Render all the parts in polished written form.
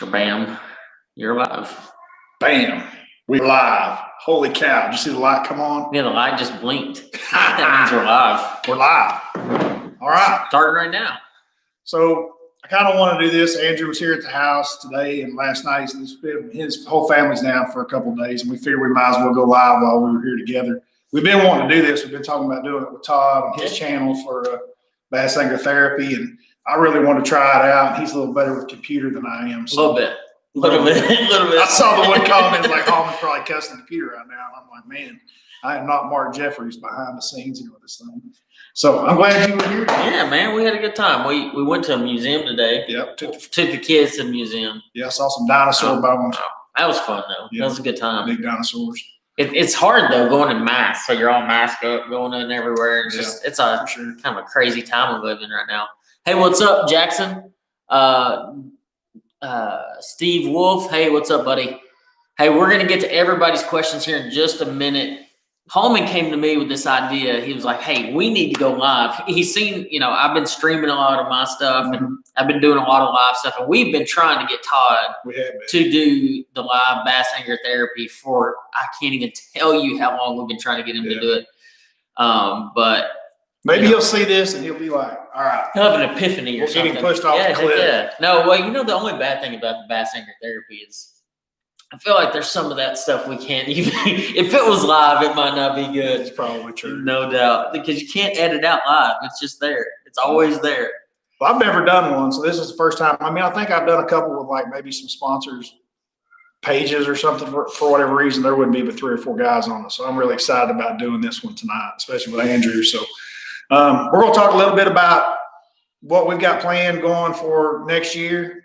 Bam, you're live. Bam, we're live. Holy cow, did you see the light come on? Yeah, the light just blinked. That means we're live. We're live. All right. Starting right now. So I kind of want to do this. Andrew was here at the house today and last night. His whole family's down for a couple of days, and we figured we might as well go live while we were here together. We've been wanting to do this. We've been talking about doing it with Todd on his channel for bass angler therapy, and I really want to try it out. He's a little better with computer than I am. So. A little bit. I saw the one comment like, Hallman's probably cussing the computer right now. And I'm like, man, I am not Mark Jeffries behind the scenes with this thing. So I'm glad you were here. Yeah, man, we had a good time. We went to a museum today. Yep. Took the kids to the museum. Yeah, I saw some dinosaur bones. That was fun though. Yep. That was a good time. Big dinosaurs. It's hard though going in masks, so you're all masked up, going in everywhere. It's a kind of a crazy time we live in right now. Hey, what's up, Jackson? Steve Wolf. Hey, what's up, buddy? Hey, we're gonna get to everybody's questions here in just a minute. Hallman came to me with this idea. He was like, hey, we need to go live. He's seen, I've been streaming a lot of my stuff and I've been doing a lot of live stuff. And we've been trying to get Todd to do the live bass angler therapy for, I can't even tell you how long we've been trying to get him to do it. But maybe he'll see this and he'll be like, all right. He'll have an epiphany or something. Getting pushed off the cliff. Yeah. No, well, the only bad thing about the bass angler therapy is I feel like there's some of that stuff we can't even, if it was live, it might not be good. It's probably true. No doubt. Because you can't edit out live. It's just there. It's always there. Well, I've never done one, so this is the first time. I mean, I think I've done a couple with like maybe some sponsors pages or something for whatever reason. There wouldn't be but 3 or 4 guys on it. So I'm really excited about doing this one tonight, especially with Andrew. So we're going to talk a little bit about what we've got planned going for next year.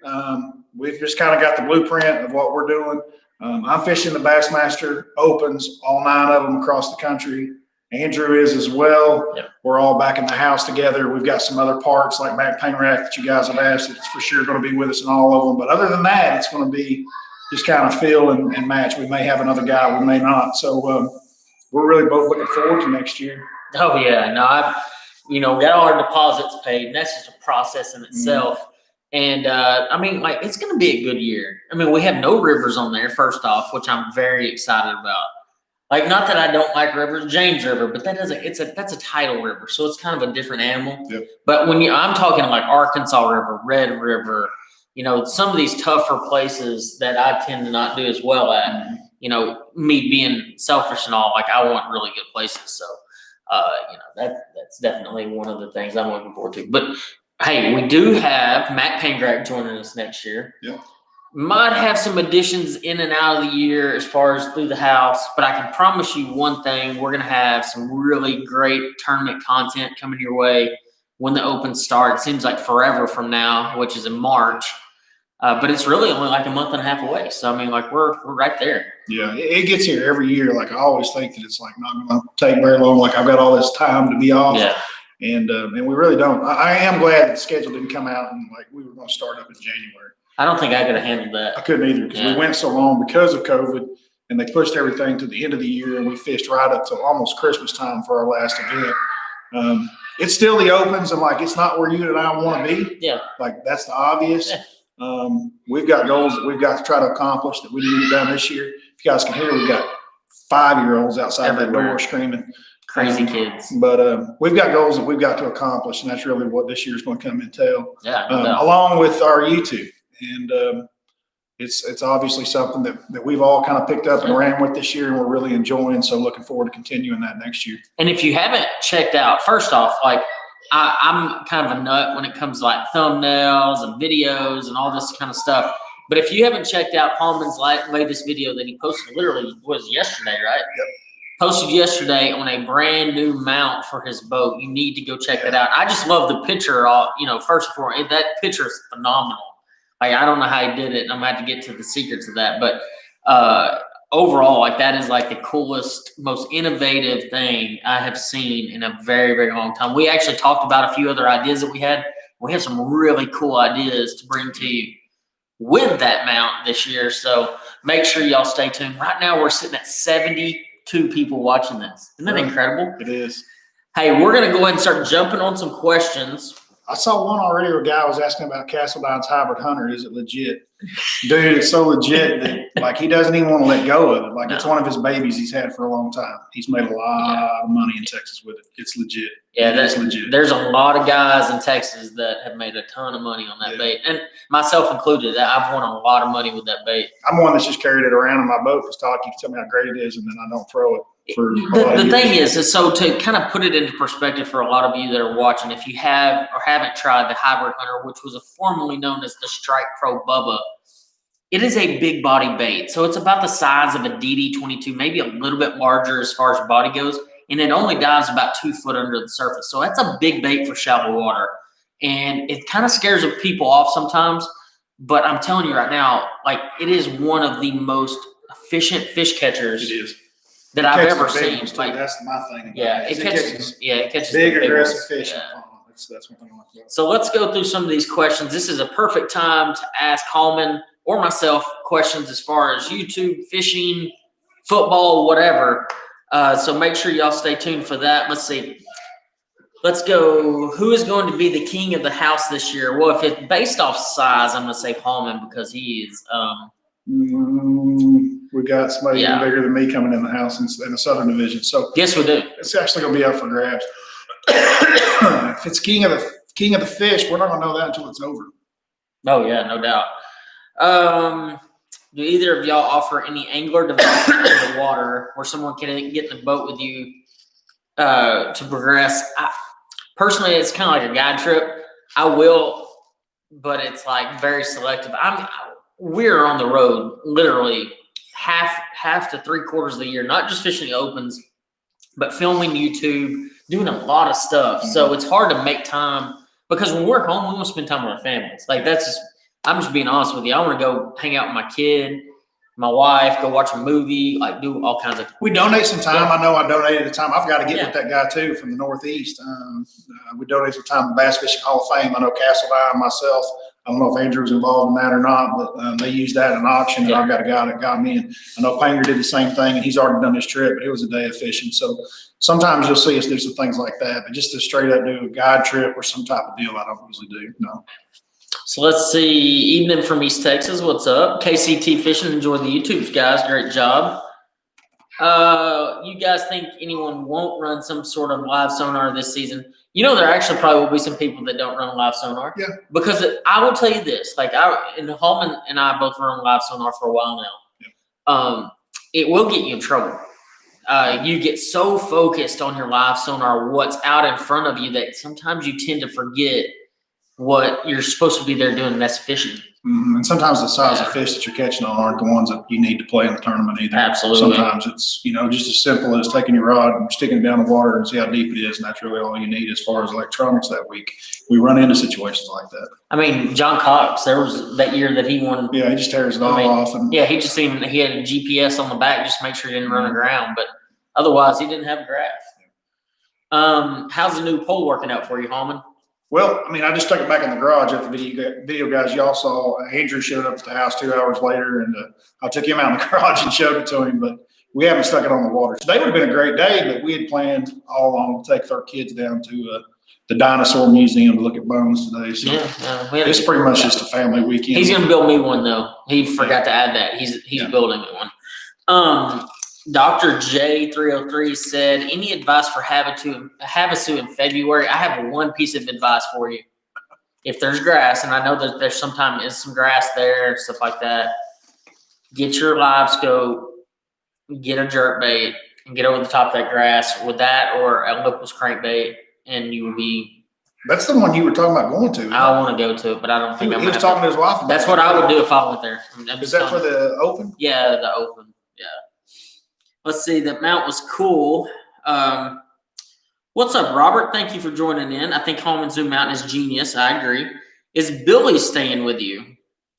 We've just kind of got the blueprint of what we're doing. I'm fishing the Bassmaster Opens, all 9 of them across the country. Andrew is as well. Yep. We're all back in the house together. We've got some other parts like Mac Pain Rack that you guys have asked. It's for sure going to be with us in all of them. But other than that, it's going to be just kind of feel and match. We may have another guy, we may not. So we're really both looking forward to next year. Oh, yeah. No, we got all our deposits paid, and that's just a process in itself. Mm-hmm. And, it's going to be a good year. I mean, we have no rivers on there, first off, which I'm very excited about. Like, not that I don't like rivers, James River, but that's a tidal river, so it's kind of a different animal. Yep. But I'm talking like Arkansas River, Red River, some of these tougher places that I tend to not do as well at, me being selfish and all, like I want really good places. So, that's definitely one of the things I'm looking forward to. But hey, we do have Matt Pangrack joining us next year. Yeah. Might have some additions in and out of the year as far as through the house, but I can promise you one thing. We're going to have some really great tournament content coming your way when the Open starts. Seems like forever from now, which is in March. But it's really only like a month and a half away. So, we're right there. Yeah, it gets here every year. Like, I always think that it's like not going to take very long. Like, I've got all this time to be off. Yeah. And we really don't. I am glad that the schedule didn't come out and like we were going to start up in January. I don't think I could have handled that. I couldn't either because we went so long because of COVID, and they pushed everything to the end of the year, and we fished right up to almost Christmas time for our last event. It's still the Opens, and like it's not where you and I want to be. Yeah, like that's the obvious. Yeah. We've got goals that we've got to try to accomplish that we need to get done this year. If you guys can hear, we've got 5-year-olds outside that door screaming. Crazy kids. But we've got goals that we've got to accomplish, and that's really what this year's going to come entail. Yeah. Along with our YouTube. And it's obviously something that we've all kind of picked up and ran with this year, and we're really enjoying. So looking forward to continuing that next year. And if you haven't checked out, first off, like I'm kind of a nut when it comes to like thumbnails and videos and all this kind of stuff. But if you haven't checked out Hallman's latest video that he posted, literally was yesterday, right? Yep. Posted yesterday on a brand new mount for his boat. You need to go check that out. I just love the picture. First of all, that picture is phenomenal. Like, I don't know how he did it, and I'm going to have to get to the secrets of that. But overall, like, that is like the coolest, most innovative thing I have seen in a very, very long time. We actually talked about a few other ideas that we had. We have some really cool ideas to bring to you with that mount this year. So make sure y'all stay tuned. Right now, we're sitting at 72 people watching this. Isn't that incredible? It is. Hey, we're going to go ahead and start jumping on some questions. I saw one already where a guy was asking about Castledine's hybrid hunter. Is it legit? Dude, it's so legit that like he doesn't even want to let go of it. Like it's one of his babies he's had for a long time. He's made a lot of money in Texas with it. It's legit. Yeah, that's legit. There's a lot of guys in Texas that have made a ton of money on that bait, and myself included. I've won a lot of money with that bait. I'm one that's just carried it around in my boat because Todd keeps telling me how great it is, and then I don't throw it. The thing is so to kind of put it into perspective for a lot of you that are watching, if you have or haven't tried the hybrid hunter, which was formerly known as the Strike Pro Bubba, it is a big body bait. So it's about the size of a DD22, maybe a little bit larger as far as body goes, and it only dives about 2 foot under the surface. So that's a big bait for shallow water, and it kind of scares people off sometimes. But I'm telling you right now, like it is one of the most efficient fish catchers. It is. That I've ever seen. Like, that's my thing. It catches big aggressive fish. Yeah. That's one thing I like about it. So let's go through some of these questions. This is a perfect time to ask Hallman or myself questions as far as YouTube, fishing, football, whatever. So make sure y'all stay tuned for that. Let's see. Let's go. Who is going to be the king of the house this year? Well, if it's based off size, I'm going to say Hallman because he is we got somebody even bigger than me coming in the house in the Southern Division. So yes, we do. It's actually going to be up for grabs. If it's king of the fish, we're not going to know that until it's over. Oh yeah, no doubt. Do either of y'all offer any angler development in the water where someone can get in the boat with you to progress? Personally, it's kind of like a guide trip. I will, but it's like very selective. We're on the road literally half to 3/4 of the year, not just fishing the opens, but filming YouTube, doing a lot of stuff. Mm-hmm. So it's hard to make time because when we're home, we want to spend time with our families. Like I'm just being honest with you. I want to go hang out with my kid, my wife, go watch a movie, like do all kinds of. We donate some time. I know I donated the time. I've got to get with that guy too from the Northeast. We donate some time to Bass Fishing Hall of Fame. I know Castledine's, myself. I don't know if Andrew was involved in that or not, but they used that in an auction, and I've got a guy that got me. And I know Panger did the same thing, and he's already done his trip, but it was a day of fishing. So sometimes you'll see us do some things like that, but just to straight up do a guide trip or some type of deal, I don't usually do. No. So let's see. Evening from East Texas. What's up? KCT Fishing. Enjoy the YouTubes, guys. Great job. You guys think anyone won't run some sort of live sonar this season? You know, there actually probably will be some people that don't run live sonar. Yeah. Because I will tell you this, like Hallman and I both run live sonar for a while now. Yeah. It will get you in trouble. You get so focused on your live sonar, what's out in front of you, that sometimes you tend to forget what you're supposed to be there doing, and that's fishing. Mm-hmm. And sometimes the size of fish that you're catching on aren't the ones that you need to play in the tournament either. Absolutely. Sometimes it's, just as simple as taking your rod and sticking it down the water and see how deep it is, and that's really all you need as far as electronics that week. We run into situations like that. I mean, John Cox, there was that year that he won. Yeah, he just tears it all off. And he had a GPS on the back just to make sure he didn't run aground, but otherwise he didn't have a graph. How's the new pole working out for you, Hallman? Well, I mean, I just stuck it back in the garage at the video guys y'all saw. Andrew showed up at the house 2 hours later, and I took him out in the garage and showed it to him, but we haven't stuck it on the water. Today would have been a great day, but we had planned all along to take our kids down to the Dinosaur Museum to look at bones today. So it's pretty much just a family weekend. He's going to build me one, though. He forgot to add that. He's building me one. Dr. J303 said, any advice for Havasu in February? I have one piece of advice for you. If there's grass, and I know that there's sometimes some grass there, stuff like that, get your Livescope, get a jerkbait, and get over the top of that grass with that or a Locals crankbait, and you will be. That's the one you were talking about going to. I want to go to it, but I don't think he was talking to his wife about That's what I would do if I went there. Is that for the open? Yeah, the open. Yeah. Let's see. The mount was cool. What's up, Robert? Thank you for joining in. I think Hallman Zoom Mountain is genius. I agree. Is Billy staying with you?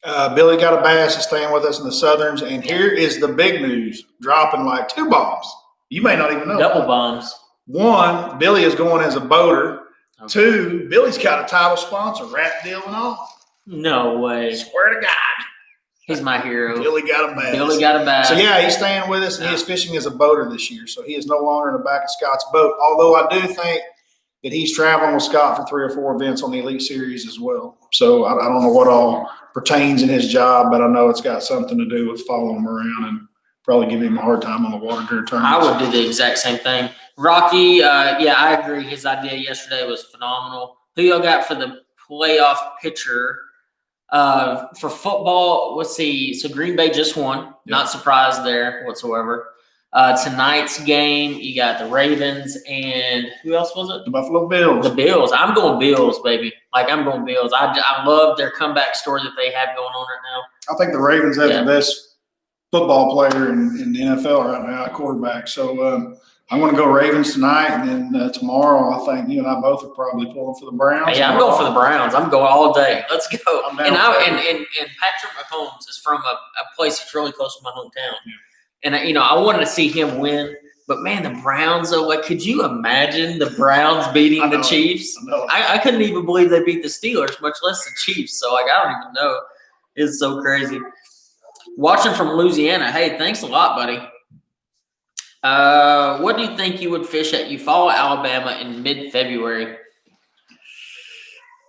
Billy got a bass. Is staying with us in the Southerns. And here is the big news. Dropping like 2 bombs. You may not even know. Double bombs. 1, Billy is going as a boater. Okay. 2, Billy's got a title sponsor, rap deal and all. No way. Swear to God. He's my hero. Billy got a bass. So, yeah, he's staying with us, and he is fishing as a boater this year. So he is no longer in the back of Scott's boat. Although I do think that he's traveling with Scott for 3 or 4 events on the Elite Series as well. So I don't know what all pertains in his job, but I know it's got something to do with following him around and probably giving him a hard time on the water during tournaments. I would do the exact same thing. Rocky, yeah, I agree. His idea yesterday was phenomenal. Who y'all got for the playoff pitcher? For football, let's see. So Green Bay just won. Not surprised there whatsoever. Tonight's game, you got the Ravens and who else was it? The Buffalo Bills. The Bills. I'm going Bills, baby. Like, I'm going Bills. I love their comeback story that they have going on right now. I think the Ravens have the best football player in the NFL right now, at quarterback. So I'm going to go Ravens tonight, and then tomorrow I think you and I both are probably pulling for the Browns. Yeah, I'm going for the Browns. I'm going all day. Let's go. And Patrick Mahomes is from a place that's really close to my hometown. Yeah. And, I wanted to see him win. But, man, the Browns, though, like, could you imagine the Browns beating the Chiefs? I couldn't even believe they beat the Steelers, much less the Chiefs. So, like, I don't even know. It's so crazy. Watching from Louisiana. Hey, thanks a lot, buddy. What do you think you would fish at Eufaula, Alabama in mid-February?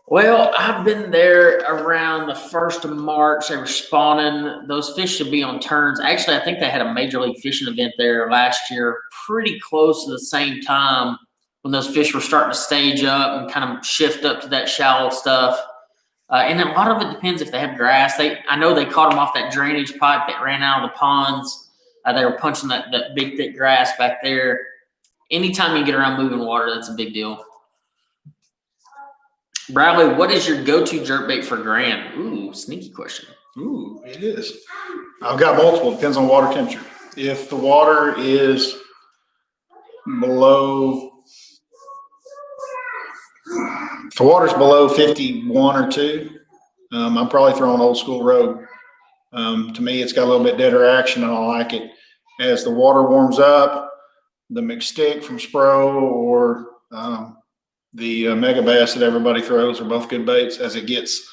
Well, I've been there around the 1st of March. They were spawning. Those fish should be on turns. Actually, I think they had a Major League Fishing event there last year, pretty close to the same time when those fish were starting to stage up and kind of shift up to that shallow stuff. And a lot of it depends if they have grass. I know they caught them off that drainage pipe that ran out of the ponds. They were punching that big, thick grass back there. Anytime you get around moving water, that's a big deal. Bradley, what is your go-to jerkbait for Grand? Ooh, sneaky question. Ooh, it is. I've got multiple. Depends on water temperature. If the water is below 51 or 2, I'm probably throwing Old School Rogue. To me, it's got a little bit deader action, and I like it. As the water warms up, the McStick from Spro or the Mega Bass that everybody throws are both good baits. As it gets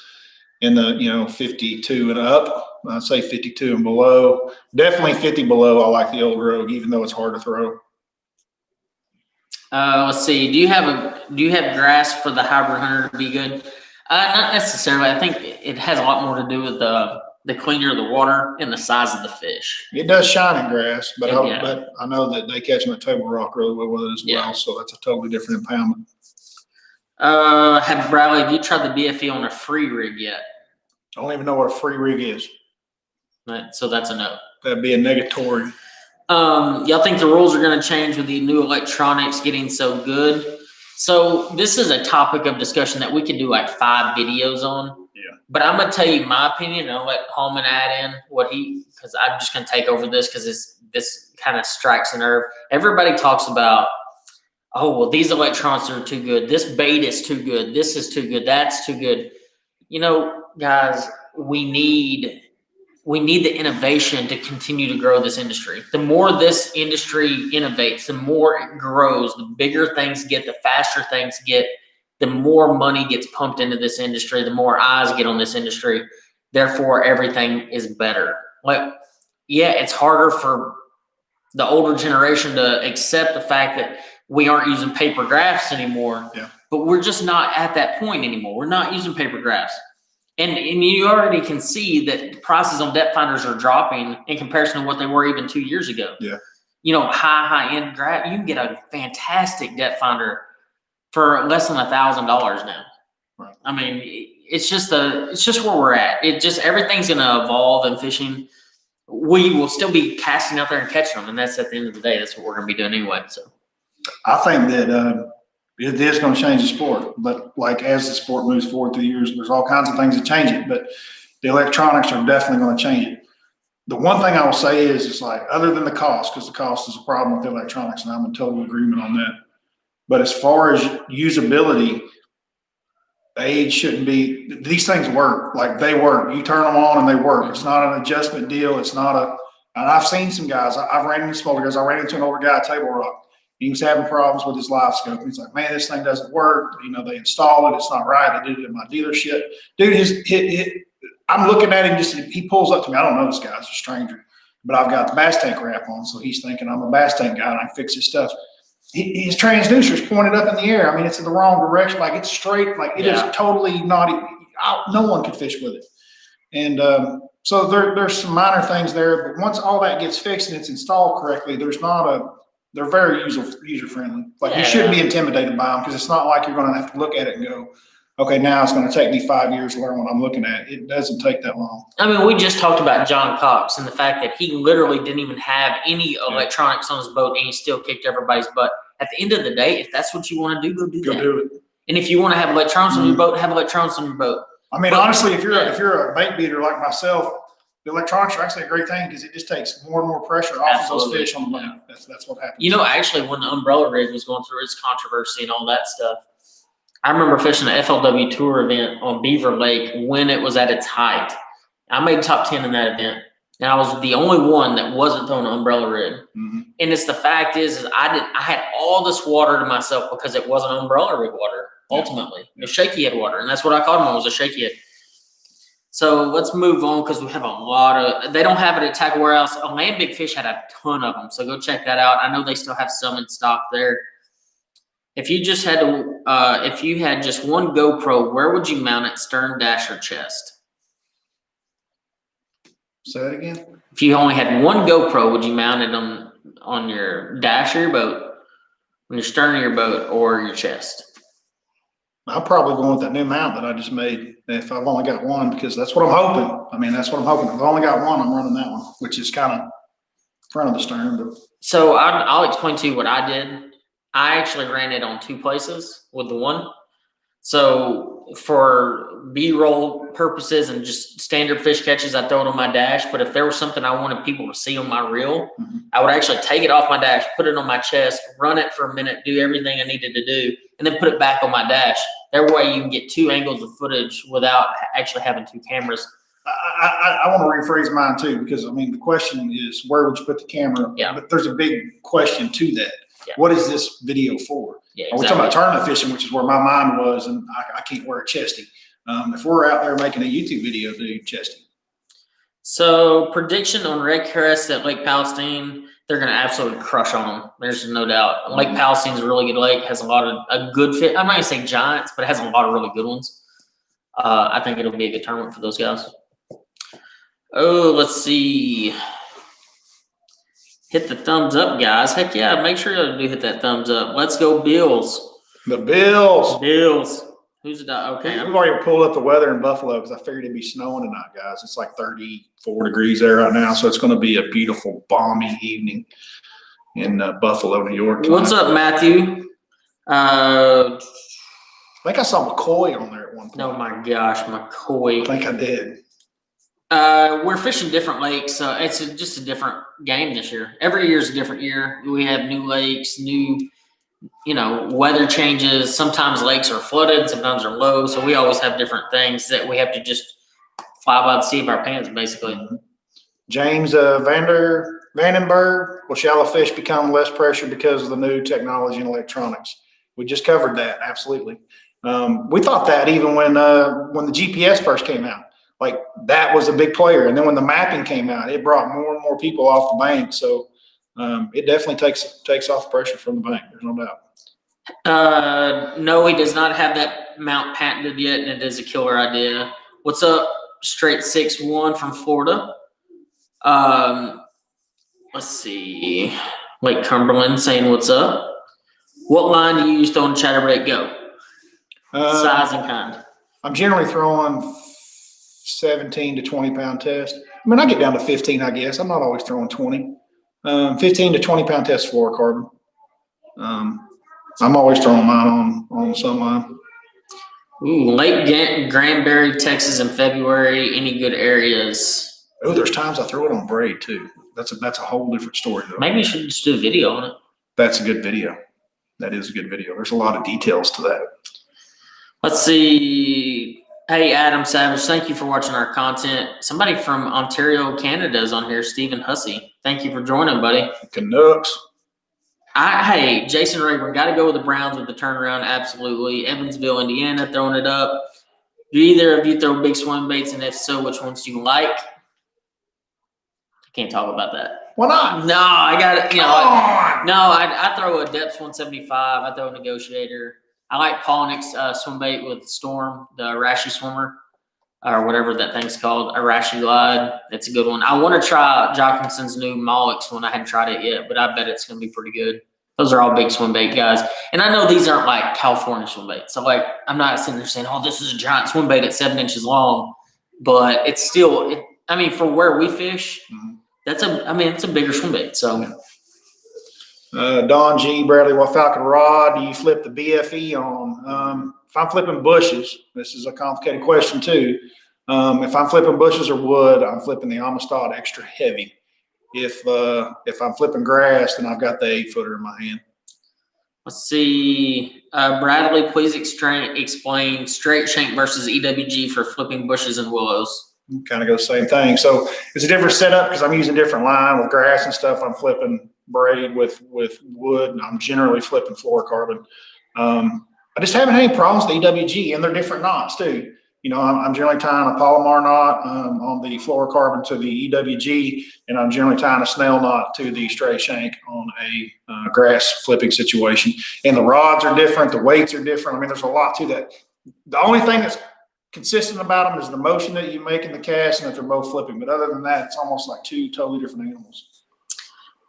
in the 52 and up, I'd say 52 and below. Definitely 50 below. I like the Old Rogue, even though it's hard to throw. Let's see. Do you have grass for the Hybrid Hunter to be good? Not necessarily. I think it has a lot more to do with the cleaner the water and the size of the fish. It does shine in grass, but I know that they catch them at Table Rock really well with it as well, so that's a totally different impoundment. Bradley, have you tried the BFE on a free rig yet? I don't even know what a free rig is. So that's a no. That'd be a negatory. Y'all think the rules are going to change with the new electronics getting so good? So this is a topic of discussion that we could do like 5 videos on. Yeah. But I'm going to tell you my opinion, and I'll let Hallman add in because I'm just going to take over this because this kind of strikes a nerve. Everybody talks about, oh, well, these electronics are too good. This bait is too good. This is too good. That's too good. Guys, we need the innovation to continue to grow this industry. The more this industry innovates, the more it grows, the bigger things get, the faster things get, the more money gets pumped into this industry, the more eyes get on this industry. Therefore, everything is better. It's harder for the older generation to accept the fact that we aren't using paper graphs anymore, but we're just not at that point anymore. We're not using paper graphs. And you already can see that prices on depth finders are dropping in comparison to what they were even 2 years ago. Yeah. High-end graph, you can get a fantastic depth finder for less than $1,000 now. Right. I mean, it's just where we're at. Everything's going to evolve in fishing. We will still be casting out there and catching them, and that's at the end of the day. That's what we're going to be doing anyway. So, I think that it is going to change the sport, but as the sport moves forward through the years, there's all kinds of things that change it, but the electronics are definitely going to change it. The one thing I will say is it's other than the cost, because the cost is a problem with the electronics, and I'm in total agreement on that. But as far as usability, age shouldn't be – these things work. They work. You turn them on and they work. It's not an adjustment deal. It's not a – and I've seen some guys. I've ran into smaller guys. I ran into an older guy at Table Rock. He was having problems with his Livescope. He's like, man, this thing doesn't work. They installed it. It's not right. They did it in my dealership. Dude, I'm looking at him. He pulls up to me. I don't know this guy's a stranger, but I've got the bass tank wrap on. So he's thinking I'm a bass tank guy and I can fix his stuff. his transducer's pointed up in the air. I mean, it's in the wrong direction. Like it's straight. Like it is totally not. No one could fish with it. And so there's some minor things there. But once all that gets fixed and it's installed correctly, they're very user friendly. Like you shouldn't be intimidated by them because it's not like you're going to have to look at it and go, okay, now it's going to take me 5 years to learn what I'm looking at. It doesn't take that long. I mean, we just talked about John Cox and the fact that he literally didn't even have any electronics on his boat and he still kicked everybody's butt. At the end of the day, if that's what you want to do, go do that. Do it. And if you want to have electronics on your boat, have electronics on your boat. I mean, honestly, if you're a bait beater like myself, the electronics are actually a great thing because it just takes more and more pressure off of those fish on the boat. That's what happens. You know, actually, when the umbrella rig was going through its controversy and all that stuff, I remember fishing an FLW tour event on Beaver Lake when it was at its height. I made top 10 in that event, and I was the only one that wasn't throwing an umbrella rig. Mm-hmm. And it's the fact is I had all this water to myself because it wasn't umbrella rig water. Ultimately, it was shaky head water, and that's what I caught them on, was a shaky head. So let's move on because we have a lot of. They don't have it at Tackle Warehouse. A Land Big Fish had a ton of them, so go check that out. I know they still have some in stock there. If you just had to, if you had just one GoPro, where would you mount it? Stern, dash, or chest? Say that again. If you only had one GoPro, would you mount it on your dash of your boat, on your stern of your boat, or your chest? I'm probably going with that new mount that I just made. If I've only got one, because that's what I'm hoping. I mean, that's what I'm hoping. If I've only got one, I'm running that one, which is kind of front of the stern. But. So I'll explain to you what I did. I actually ran it on 2 places with the one. So for B-roll purposes and just standard fish catches, I throw it on my dash. But if there was something I wanted people to see on my reel, I would actually take it off my dash, put it on my chest, run it for a minute, do everything I needed to do, and then put it back on my dash. That way you can get 2 angles of footage without actually having 2 cameras. I want to rephrase mine too, because I mean, the question is, where would you put the camera? Yeah. But there's a big question to that. Yeah. What is this video for? Yeah, exactly. We're talking about tournament fishing, which is where my mind was, and I can't wear a chesty. If we're out there making a YouTube video, do chesty. So prediction on red crest at Lake Palestine, they're going to absolutely crush on them. There's no doubt. Lake Palestine's a really good lake, has a lot of a good fit. I'm not going to say giants, but it has a lot of really good ones. I think it'll be a good tournament for those guys. Oh, let's see. Hit the thumbs up, guys. Heck yeah, make sure you do hit that thumbs up. Let's go Bills. The Bills. Bills. Who's the okay? We've already pulled up the weather in Buffalo because I figured it'd be snowing tonight, guys. It's like 34 degrees there right now, so it's going to be a beautiful, balmy evening in Buffalo, New York tonight. What's up, Matthew? I think I saw McCoy on there at one point. Oh my gosh, McCoy. I think I did. We're fishing different lakes, so it's just a different game this year. Every year is a different year. We have new lakes, new, weather changes. Sometimes lakes are flooded, sometimes they're low. So we always have different things that we have to just fly by the seat of our pants, basically. James Vandenberg, will shallow fish become less pressure because of the new technology and electronics? We just covered that, absolutely. We thought that even when the GPS first came out. Like that was a big player. And then when the mapping came out, it brought more and more people off the bank. So it definitely takes off the pressure from the bank. There's no doubt. No, he does not have that mount patented yet, and it is a killer idea. What's up? Straight 6'1" from Florida. Let's see. Lake Cumberland saying what's up. What line do you use throwing chatterbait go? Size and kind. I'm generally throwing 17 to 20 pound test. I mean, I get down to 15, I guess. I'm not always throwing 20. 15 to 20 pound test fluorocarbon. I'm always throwing mine on some line. Ooh, Lake Granbury, Texas in February. Any good areas? Oh, there's times I throw it on braid too. That's a whole different story though. Maybe you should just do a video on it. That's a good video. That is a good video. There's a lot of details to that. Let's see. Hey, Adam Savage, thank you for watching our content. Somebody from Ontario, Canada is on here, Stephen Hussey. Thank you for joining, buddy. Canucks. Hey, Jason Rayburn, got to go with the Browns with the turnaround, absolutely. Evansville, Indiana, throwing it up. Do either of you throw big swim baits, and if so, which ones do you like? Can't talk about that. Why not? No, I got it. Come on. I throw a depth 175. I throw a negotiator. I like Polnick's swim bait with Storm, the Arashi swimmer, or whatever that thing's called, Arashi Glide. That's a good one. I want to try Jockinson's new Mollix one. I hadn't tried it yet, but I bet it's going to be pretty good. Those are all big swim bait guys. And I know these aren't like California swim bait. So like, I'm not sitting there saying, oh, this is a giant swim bait at 7 inches long, but it's still, for where we fish, it's a bigger swim bait. So. Don G. Bradley, what Falcon rod do you flip the BFE on? If I'm flipping bushes, this is a complicated question too. If I'm flipping bushes or wood, I'm flipping the Amistad extra heavy. If I'm flipping grass, then I've got the 8-footer in my hand. Let's see. Bradley, please explain straight shank versus EWG for flipping bushes and willows. Kind of go the same thing. So it's a different setup because I'm using different line with grass and stuff. I'm flipping braid with wood, and I'm generally flipping fluorocarbon. I just haven't had any problems with the EWG, and they're different knots too. I'm generally tying a Palomar knot on the fluorocarbon to the EWG, and I'm generally tying a snail knot to the straight shank on a grass flipping situation. And the rods are different, the weights are different. There's a lot to that. The only thing that's consistent about them is the motion that you make in the cast and that they're both flipping. But other than that, it's almost like two totally different animals.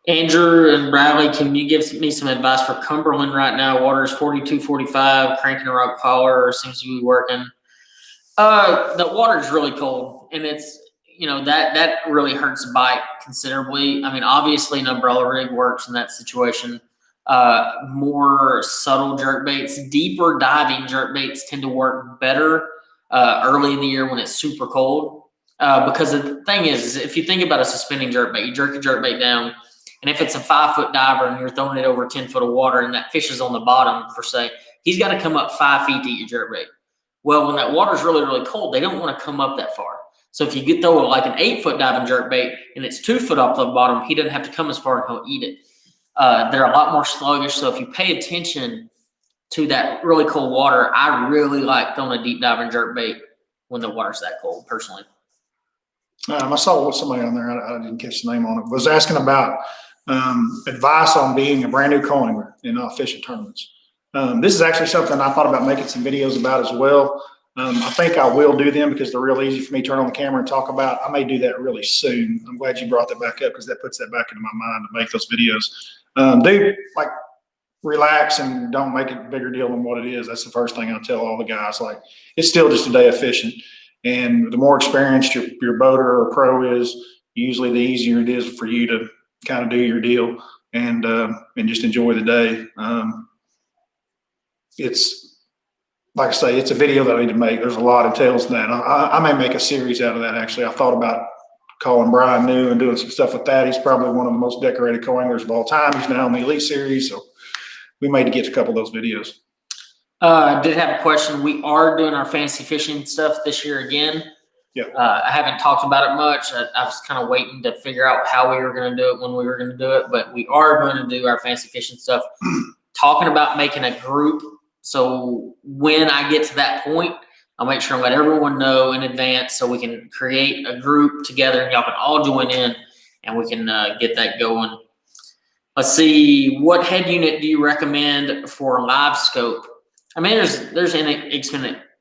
Andrew and Bradley, can you give me some advice for Cumberland right now? Water is 42, 45, cranking a rock collar seems to be working. The water is really cold, and it's, that really hurts the bite considerably. Obviously an umbrella rig works in that situation. More subtle jerk baits, deeper diving jerk baits tend to work better early in the year when it's super cold. Because the thing is if you think about a suspending jerk bait, you jerk the jerk bait down, and if it's a 5-foot diver and you're throwing it over 10 foot of water and that fish is on the bottom, per se, he's got to come up 5 feet to eat your jerk bait. Well, when that water is really, really cold, they don't want to come up that far. So if you throw like an 8-foot diving jerk bait and it's 2 foot off the bottom, he doesn't have to come as far and he'll eat it. They're a lot more sluggish. So if you pay attention to that really cold water, I really like throwing a deep diving jerk bait when the water's that cold, personally. I saw somebody on there, I didn't catch the name on it, was asking about advice on being a brand new coin angler and not fishing tournaments. This is actually something I thought about making some videos about as well. I think I will do them because they're real easy for me to turn on the camera and talk about. I may do that really soon. I'm glad you brought that back up because that puts that back into my mind to make those videos. Relax and don't make it a bigger deal than what it is. That's the first thing I tell all the guys. Like, it's still just a day of fishing. And the more experienced your boater or pro is, usually the easier it is for you to kind of do your deal and just enjoy the day. It's like I say, it's a video that I need to make. There's a lot of entails in that. I may make a series out of that. Actually, I've thought about calling Brian New and doing some stuff with that. He's probably one of the most decorated co-anglers of all time. He's now in the Elite Series, so we may get a couple of those videos. I did have a question. We are doing our fantasy fishing stuff this year again. Yeah. I haven't talked about it much. I was kind of waiting to figure out how we were going to do it, when we were going to do it, but we are going to do our fantasy fishing stuff. Talking about making a group. So when I get to that point, I'll make sure I let everyone know in advance so we can create a group together and y'all can all join in and we can get that going. Let's see. What head unit do you recommend for Livescope? There's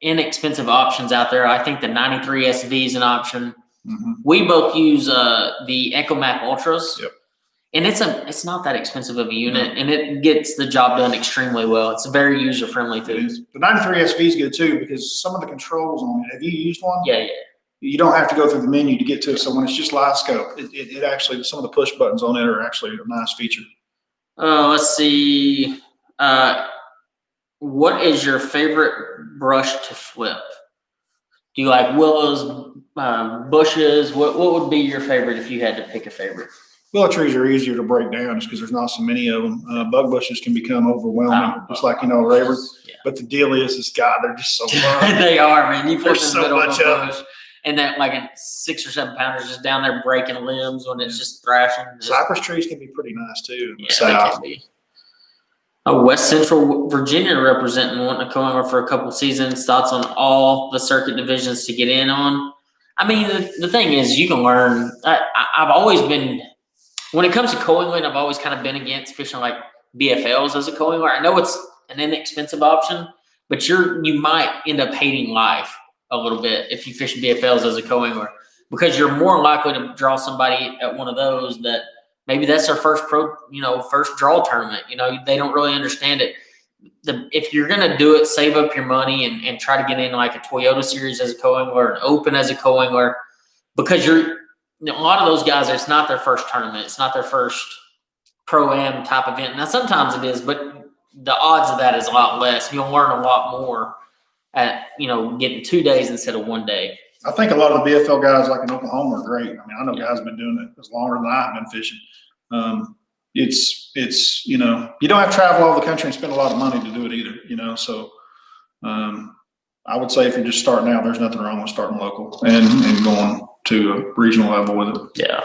inexpensive options out there. I think the 93 SV is an option. Mm-hmm. We both use the EchoMap Ultras. Yep. And it's not that expensive of a unit, and it gets the job done extremely well. It's very user friendly too. The 93 SV is good too because some of the controls on it. Have you used one? Yeah. You don't have to go through the menu to get to it. So when it's just Livescope, it actually, some of the push buttons on it are actually a nice feature. Let's see. What is your favorite brush to flip? Do you like willows, bushes? What would be your favorite if you had to pick a favorite? Willow trees are easier to break down just because there's not so many of them. Bug bushes can become overwhelming, just like, Raver. Yeah. But the deal is, God, they're just so fun. They are, man. You put so much of it. And that like a 6 or 7 pounder just down there breaking limbs when it's just thrashing. Cypress trees can be pretty nice too. Yeah, they can be. West Central Virginia representing, wanting to come over for a couple seasons. Thoughts on all the circuit divisions to get in on? I mean, the thing is, you can learn. I've always been, when it comes to cold England, I've always kind of been against fishing like BFLs as a cold Engler. I know it's an inexpensive option, but you might end up hating life a little bit if you fish BFLs as a cold Engler, because you're more likely to draw somebody at one of those that maybe that's their first first draw tournament. They don't really understand it. If you're gonna do it, save up your money and try to get in like a Toyota Series as a co-angler, an Open as a co-angler, because a lot of those guys, it's not their first tournament, it's not their first pro-am type event. Now sometimes it is, but the odds of that is a lot less. You'll learn a lot more at getting 2 days instead of 1 day. I think a lot of the BFL guys like in Oklahoma are great. I mean, I know guys have been doing it as longer than I've been fishing. It's you don't have to travel all over the country and spend a lot of money to do it either, so I would say if you're just starting out, there's nothing wrong with starting local and going to a regional level with it. Yeah.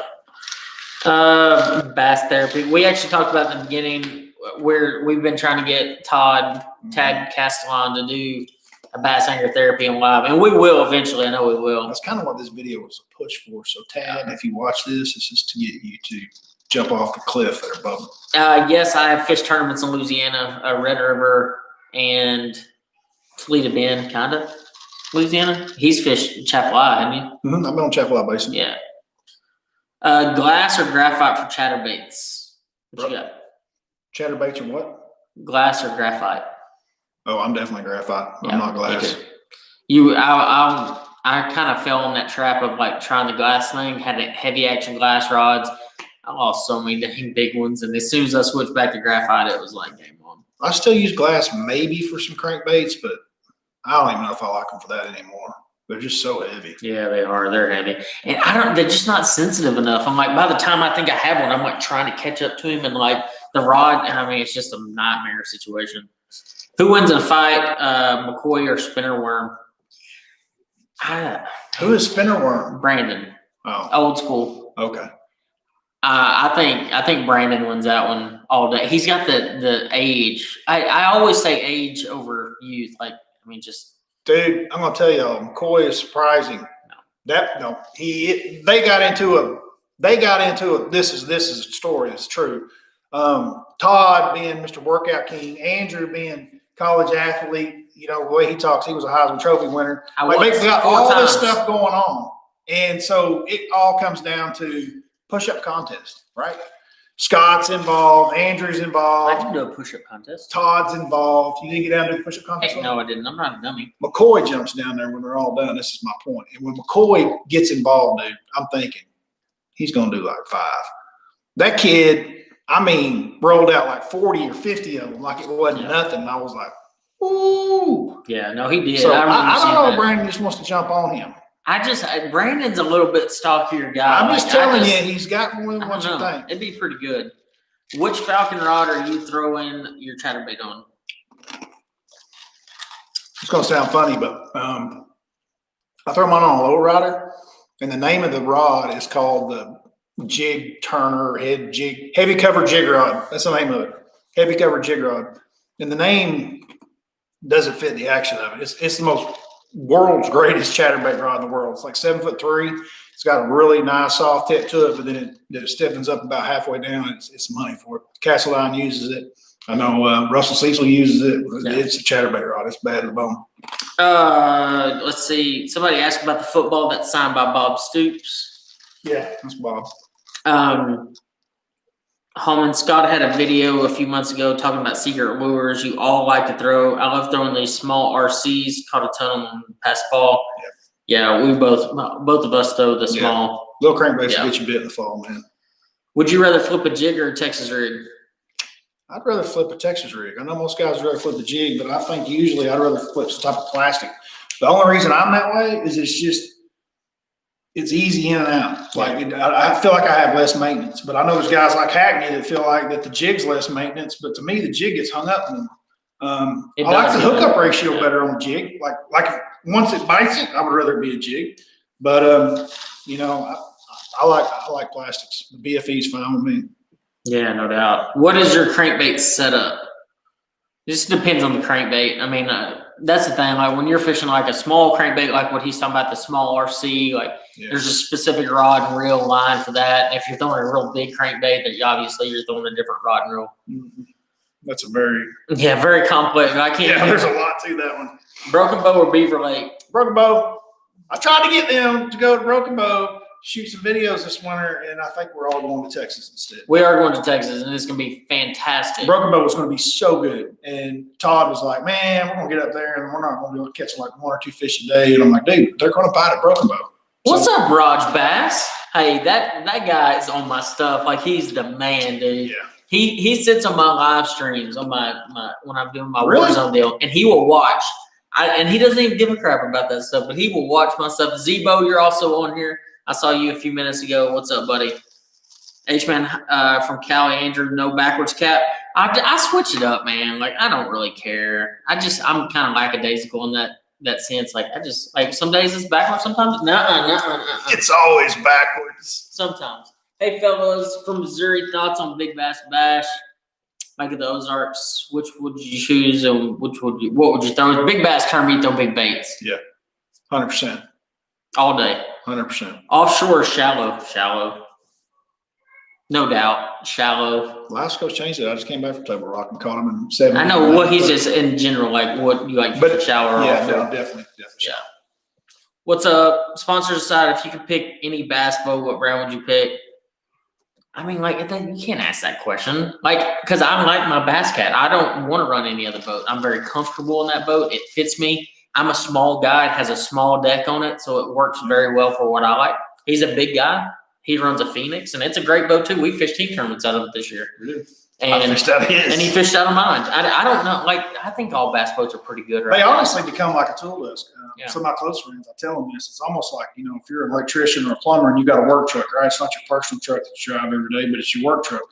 Bass therapy. We actually talked about in the beginning where we've been trying to get Tad Castellan to do a bass angler therapy in live, and we will eventually. I know we will. That's kind of what this video was a push for. So Tad, if you watch this, it's just to get you to jump off the cliff there, bub. Yes, I have fished tournaments in Louisiana, Red River and Toledo Bend, kind of Louisiana. He's fished Chapelai, haven't you? I've been on Chapelai Basin. Yeah. Glass or graphite for chatterbaits? What you got? Chatterbaits or what? Glass or graphite? Oh, I'm definitely graphite. Yeah, I'm not glass. I kind of fell in that trap of like trying the glass thing. Had heavy action glass rods. I lost so many dang big ones, and as soon as I switched back to graphite, it was like game on. I still use glass maybe for some crankbaits, but I don't even know if I like them for that anymore. They're just so heavy. Yeah, they are. They're heavy, and they're just not sensitive enough. I'm like, by the time I think I have one, I'm like trying to catch up to him, and like the rod. I mean, it's just a nightmare situation. Who wins in a fight, McCoy or spinner worm? Who is spinner worm? Brandon. Oh, Old school. Okay. I think Brandon wins that one all day. He's got the age. I always say age over youth. Like, I mean, just dude, I'm gonna tell y'all, McCoy is surprising. They got into a this is a story, it's true. Todd being Mr. Workout King, Andrew being college athlete, the way he talks, he was a Heisman Trophy winner. They've got all this stuff going on. And so it all comes down to push-up contest, right? Scott's involved, Andrew's involved. I can do a push-up contest. Todd's involved. You didn't get down to the push-up contest? Heck, no, I didn't. I'm not a dummy. McCoy jumps down there when they're all done. This is my point. And when McCoy gets involved, dude, I'm thinking he's going to do like 5. That kid, rolled out like 40 or 50 of them like it wasn't nothing. And I was like, ooh. Yeah, no, he did. So I don't know if Brandon just wants to jump on him. Brandon's a little bit stockier guy. I'm just telling you, he's got one what you think. It'd be pretty good. Which Falcon rod are you throwing your chatterbait on? It's going to sound funny, but I throw mine on a low rider, and the name of the rod is called the Jig Turner Head Jig Heavy Cover Jig Rod. That's the name of it. Heavy Cover Jig Rod. And the name doesn't fit the action of it. It's the world's greatest chatterbait rod in the world. It's like 7'3". It's got a really nice soft tip to it, but then it stiffens up about halfway down. It's money for it. Castleline uses it. I know Russell Cecil uses it. Yeah. It's a chatterbait rod. It's bad to the bone. Let's see. Somebody asked about the football that's signed by Bob Stoops. Yeah, that's Bob. Hallman, Scott had a video a few months ago talking about secret lures you all like to throw. I love throwing these small RCs. Caught a ton of them past fall. Yeah, we both of us throw the small. Little crankbaits will get you bit in the fall, man. Would you rather flip a jig or a Texas rig? I'd rather flip a Texas rig. I know most guys would rather flip the jig, but I think usually I'd rather flip some type of plastic. The only reason I'm that way is it's easy in and out. I feel like I have less maintenance, but I know there's guys like Hackney that feel like that the jig's less maintenance, but to me, the jig gets hung up more. I like the hookup ratio better on the jig. Like once it bites it, I would rather it be a jig. But I like plastics. The BFE's fine with me. Yeah, no doubt. What is your crankbait setup? It just depends on the crankbait. I mean, that's the thing. Like when you're fishing like a small crankbait, like what he's talking about, the small RC, like there's a specific rod and reel line for that. If you're throwing a real big crankbait, that obviously you're throwing a different rod and reel. Mm-hmm. That's a very very complex. I can't. Yeah, there's a lot to that one. Broken Bow or Beaver Lake? Broken Bow. I tried to get them to go to Broken Bow, shoot some videos this winter, and I think we're all going to Texas instead. We are going to Texas, and it's going to be fantastic. Broken Bow was going to be so good. And Todd was like, man, we're going to get up there, and we're not going to be able to catch like 1 or 2 fish a day. And I'm like, dude, they're going to bite at Broken Bow. What's up, Raj Bass? Hey, that guy is on my stuff. Like, he's the man, dude. Yeah. He sits on my live streams on my when I'm doing my Really? Warzone deal, and he will watch. And he doesn't even give a crap about that stuff, but he will watch my stuff. Zebo, you're also on here. I saw you a few minutes ago. What's up, buddy? H-Man from Cali, Andrew, no backwards cap. I switch it up, man. Like, I don't really care. I'm kind of lackadaisical in that sense. Like, I just, like, some days it's backwards, sometimes nuh-uh. It's always backwards. Sometimes. Hey, fellas from Missouri, thoughts on Big Bass Bash? Like at the Ozarks, which would you choose and what would you throw? Big Bass tournament, you throw big baits. Yeah, 100%. All day. 100%. Offshore, shallow. No doubt, shallow. Livescope changed it. I just came back from Table Rock and caught him in 7. I know what he's just in general, like what you like, but shallow or yeah, offshore. no, definitely. Yeah. What's up? Sponsors aside, if you could pick any bass boat, what brand would you pick? I mean, like, you can't ask that question. Like, because I'm like my Bass Cat. I don't want to run any other boat. I'm very comfortable in that boat. It fits me. I'm a small guy. It has a small deck on it, so it works very well for what I like. He's a big guy. He runs a Phoenix, and it's a great boat, too. We fished team tournaments out of it this year. I fished out of his. And he fished out of mine. I don't know. Like, I think all bass boats are pretty good right They now. honestly become like a tool list. Some of my close friends, I tell them this. It's almost like, if you're an electrician or a plumber and you got a work truck, right? It's not your personal truck that you drive every day, but it's your work truck.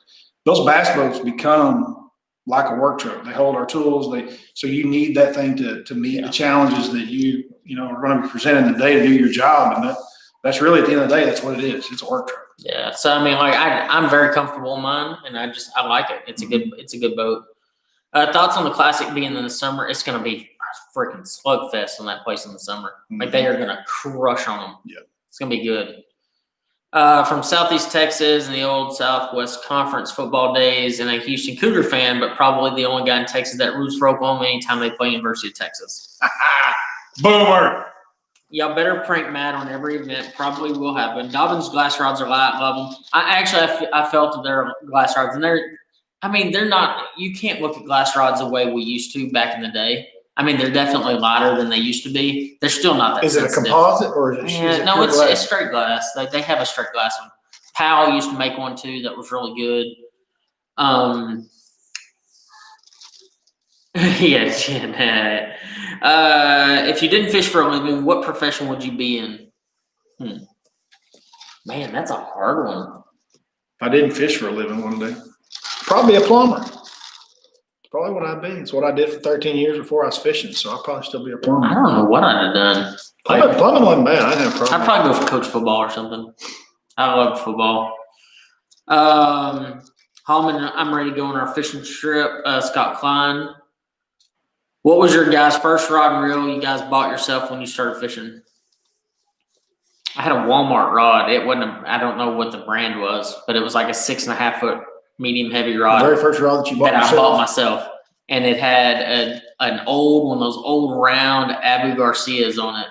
Those bass boats become like a work truck. They hold our tools. So you need that thing to meet the challenges that you are going to be presented in the day to do your job. And that's really, at the end of the day, that's what it is. It's a work truck. Yeah. So I mean, like I'm very comfortable in mine, and I like it. It's a good boat. Thoughts on the Classic being in the summer? It's going to be a freaking slugfest on that place in the summer. Mm-hmm. Like they are going to crush on them. Yeah. It's going to be good. From Southeast Texas and the old Southwest Conference football days, and a Houston Cougar fan, but probably the only guy in Texas that roots for Oklahoma anytime they play University of Texas. Boomer. Y'all better prank Matt on every event. Probably will happen. Dobbins glass rods are light. Love them. I felt their glass rods, and they're not. You can't look at glass rods the way we used to back in the day. I mean, they're definitely lighter than they used to be. They're still not that. Is it a composite or is it? No, it's straight glass. They have a straight glass one. Powell used to make one too that was really good. If you didn't fish for a living, what profession would you be in? Man, that's a hard one. If I didn't fish for a living one day, probably a plumber. Probably what I'd be. It's what I did for 13 years before I was fishing, so I'd probably still be a plumber. I don't know what I'd have done. Plumbing wasn't bad. I didn't have a problem. I'd probably go for coach football or something. I love football. Hallman, I'm ready to go on our fishing trip. Scott Klein. What was your guys' first rod and reel you guys bought yourself when you started fishing? I had a Walmart rod. It wasn't I don't know what the brand was, but it was like a 6.5 foot medium heavy rod. The very first rod that you bought I bought myself. And it had an old one of those old round Abu Garcias on it.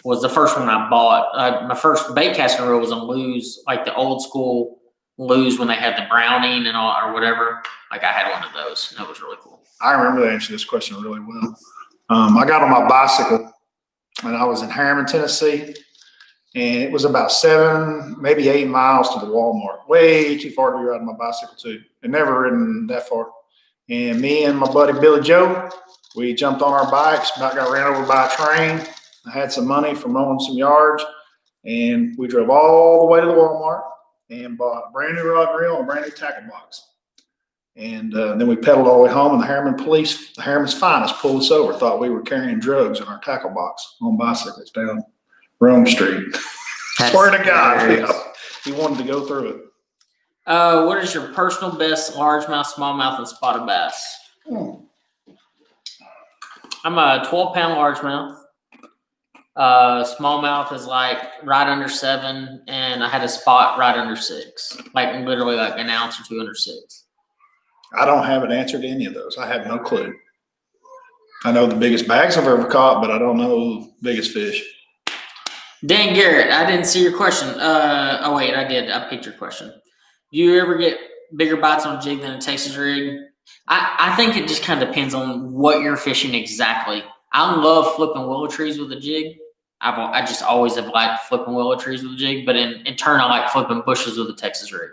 Was the first one I bought. My first bait casting reel was a Lew's, like the old school Lew's when they had the browning and all or whatever. Like I had one of those. And it was really cool. I remember the answer to this question really well. I got on my bicycle and I was in Harriman, Tennessee, and it was about 7, maybe 8 miles to the Walmart. Way too far to be riding my bicycle too. I'd never ridden that far. And me and my buddy Billy Joe, we jumped on our bikes, about got ran over by a train. I had some money from mowing some yards, and we drove all the way to the Walmart and bought a brand new rod and reel and a brand new tackle box. And then we pedaled all the way home, and the Harriman police, the Harriman's finest, pulled us over, thought we were carrying drugs in our tackle box on bicycles down Rome Street. Swear to God, he wanted to go through it. What is your personal best largemouth, smallmouth, and spotted bass? I'm a 12-pound largemouth. Smallmouth is like right under 7, and I had a spot right under 6, like literally like an ounce or 2 under 6. I don't have an answer to any of those. I have no clue. I know the biggest bags I've ever caught, but I don't know the biggest fish. Dan Garrett, I didn't see your question. Oh wait, I did. I picked your question. Do you ever get bigger bites on a jig than a Texas rig? I think it just kind of depends on what you're fishing exactly. I love flipping willow trees with a jig. I just always have liked flipping willow trees with a jig, but in turn, I like flipping bushes with a Texas rig.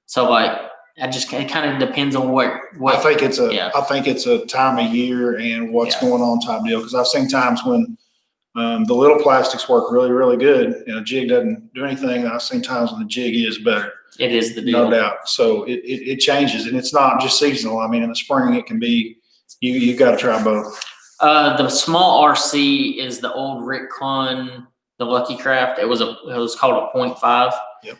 So like, it kind of depends on what. I think it's a time of year and what's going on type deal. Because I've seen times when the little plastics work really, really good, and a jig doesn't do anything. I've seen times when the jig is better. It is the deal. No doubt. So it changes, and it's not just seasonal. I mean, in the spring, it can be. You got to try both. The small RC is the old Rick Clunn, the Lucky Craft. It was called a 0.5. Yep.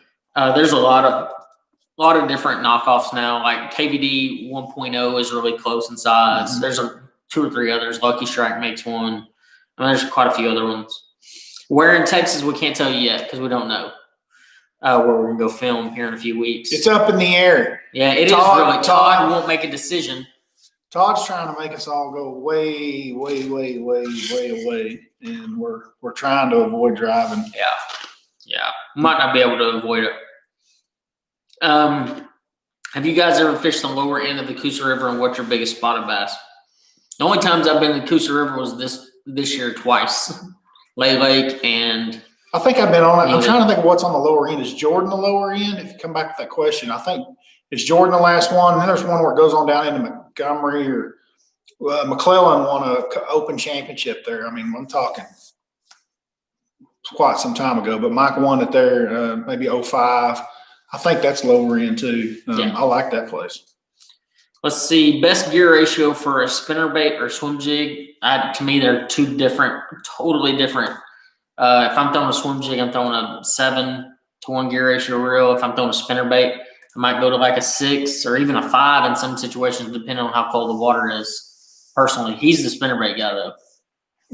There's a lot of different knockoffs now. Like KVD 1.0 is really close in size. Mm-hmm. There's 2 or 3 others. Lucky Strike makes one. And there's quite a few other ones. Where in Texas, we can't tell you yet because we don't know where we're going to go film here in a few weeks. It's up in the air. Yeah, it is really. Todd won't make a decision. Todd's trying to make us all go way, way, way, way, way away, and we're trying to avoid driving. Yeah. Might not be able to avoid it. Have you guys ever fished the lower end of the Coosa River, and what's your biggest spotted bass? The only times I've been to the Coosa River was this year twice. Lake and I think I've been on it. I'm trying to think of what's on the lower end. Is Jordan the lower end? If you come back to that question, I think it's Jordan the last one. And then there's one where it goes on down into Montgomery or McClellan won an open championship there. I mean, I'm talking quite some time ago, but Mike won it there maybe 05. I think that's lower end too. I like that place. Let's see, best gear ratio for a spinnerbait or swim jig. To me, they're two different, totally different. If I'm throwing a swim jig, I'm throwing a 7-to-1 gear ratio reel. If I'm throwing a spinnerbait, I might go to like a 6 or even a 5 in some situations, depending on how cold the water is. Personally, he's the spinnerbait guy though.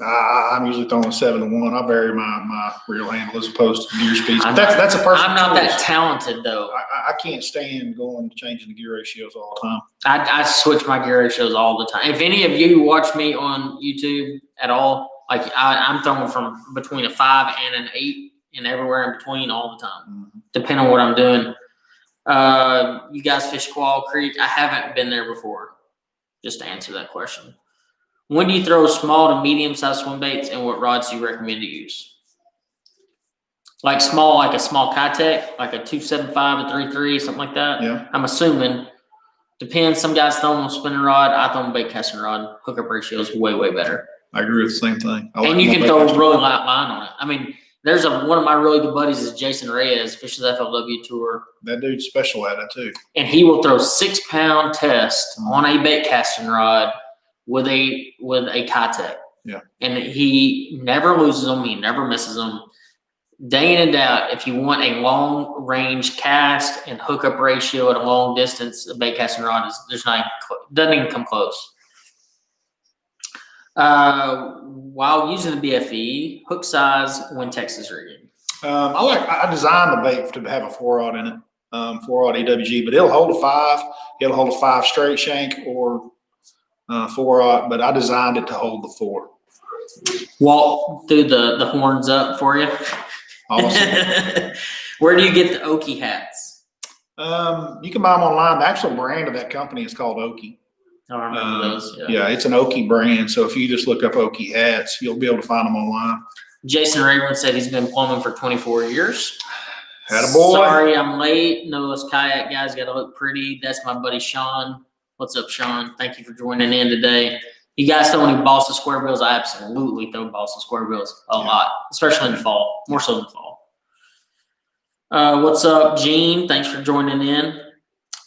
I'm usually throwing a 7-to-1. I vary my reel handle as opposed to gear speeds. That's a personal I'm not choice. that talented though. I can't stand changing the gear ratios all the time. I switch my gear ratios all the time. If any of you watch me on YouTube at all, like I'm throwing from between a 5 and an 8 and everywhere in between all the time, depending on what I'm doing. You guys fish Qual Creek? I haven't been there before. Just to answer that question. When do you throw small to medium-sized swim baits, and what rods do you recommend to use? Like small, like a small Kitech, like a 275, a 3.3, something like that? Yeah. I'm assuming. Depends. Some guys throw them on spinning rod. I throw them bait casting rod. Hookup ratio is way, way better. I agree with the same thing. And you can throw a really light line on it. I mean, there's one of my really good buddies is Jason Reyes, fishes FLW Tour. That dude's special at it too. And he will throw 6-pound test on a bait casting rod with a Kitech. Yeah. And he never loses them. He never misses them. Day in and out, if you want a long range cast and hookup ratio at a long distance, a bait casting rod doesn't even come close. While using the BFE, hook size when Texas rigging. I designed the bait to have a 4-aught in it, 4-aught EWG, but it'll hold a 5. It'll hold a 5 straight shank or 4-aught, but I designed it to hold the 4. Walk through the horns up for you. Awesome. Where do you get the Okie hats? You can buy them online. The actual brand of that company is called Okie. I remember those. Yeah, it's an Okie brand. So if you just look up Okie hats, you'll be able to find them online. Jason Rayburn said he's been plumbing for 24 years. Attaboy. Sorry, I'm late. No, those kayak guys got to look pretty. That's my buddy Sean. What's up, Sean? Thank you for joining in today. You guys throw any Boston square bills? I absolutely throw Boston square bills a lot, especially in the fall, more so in the fall. What's up, Gene? Thanks for joining in.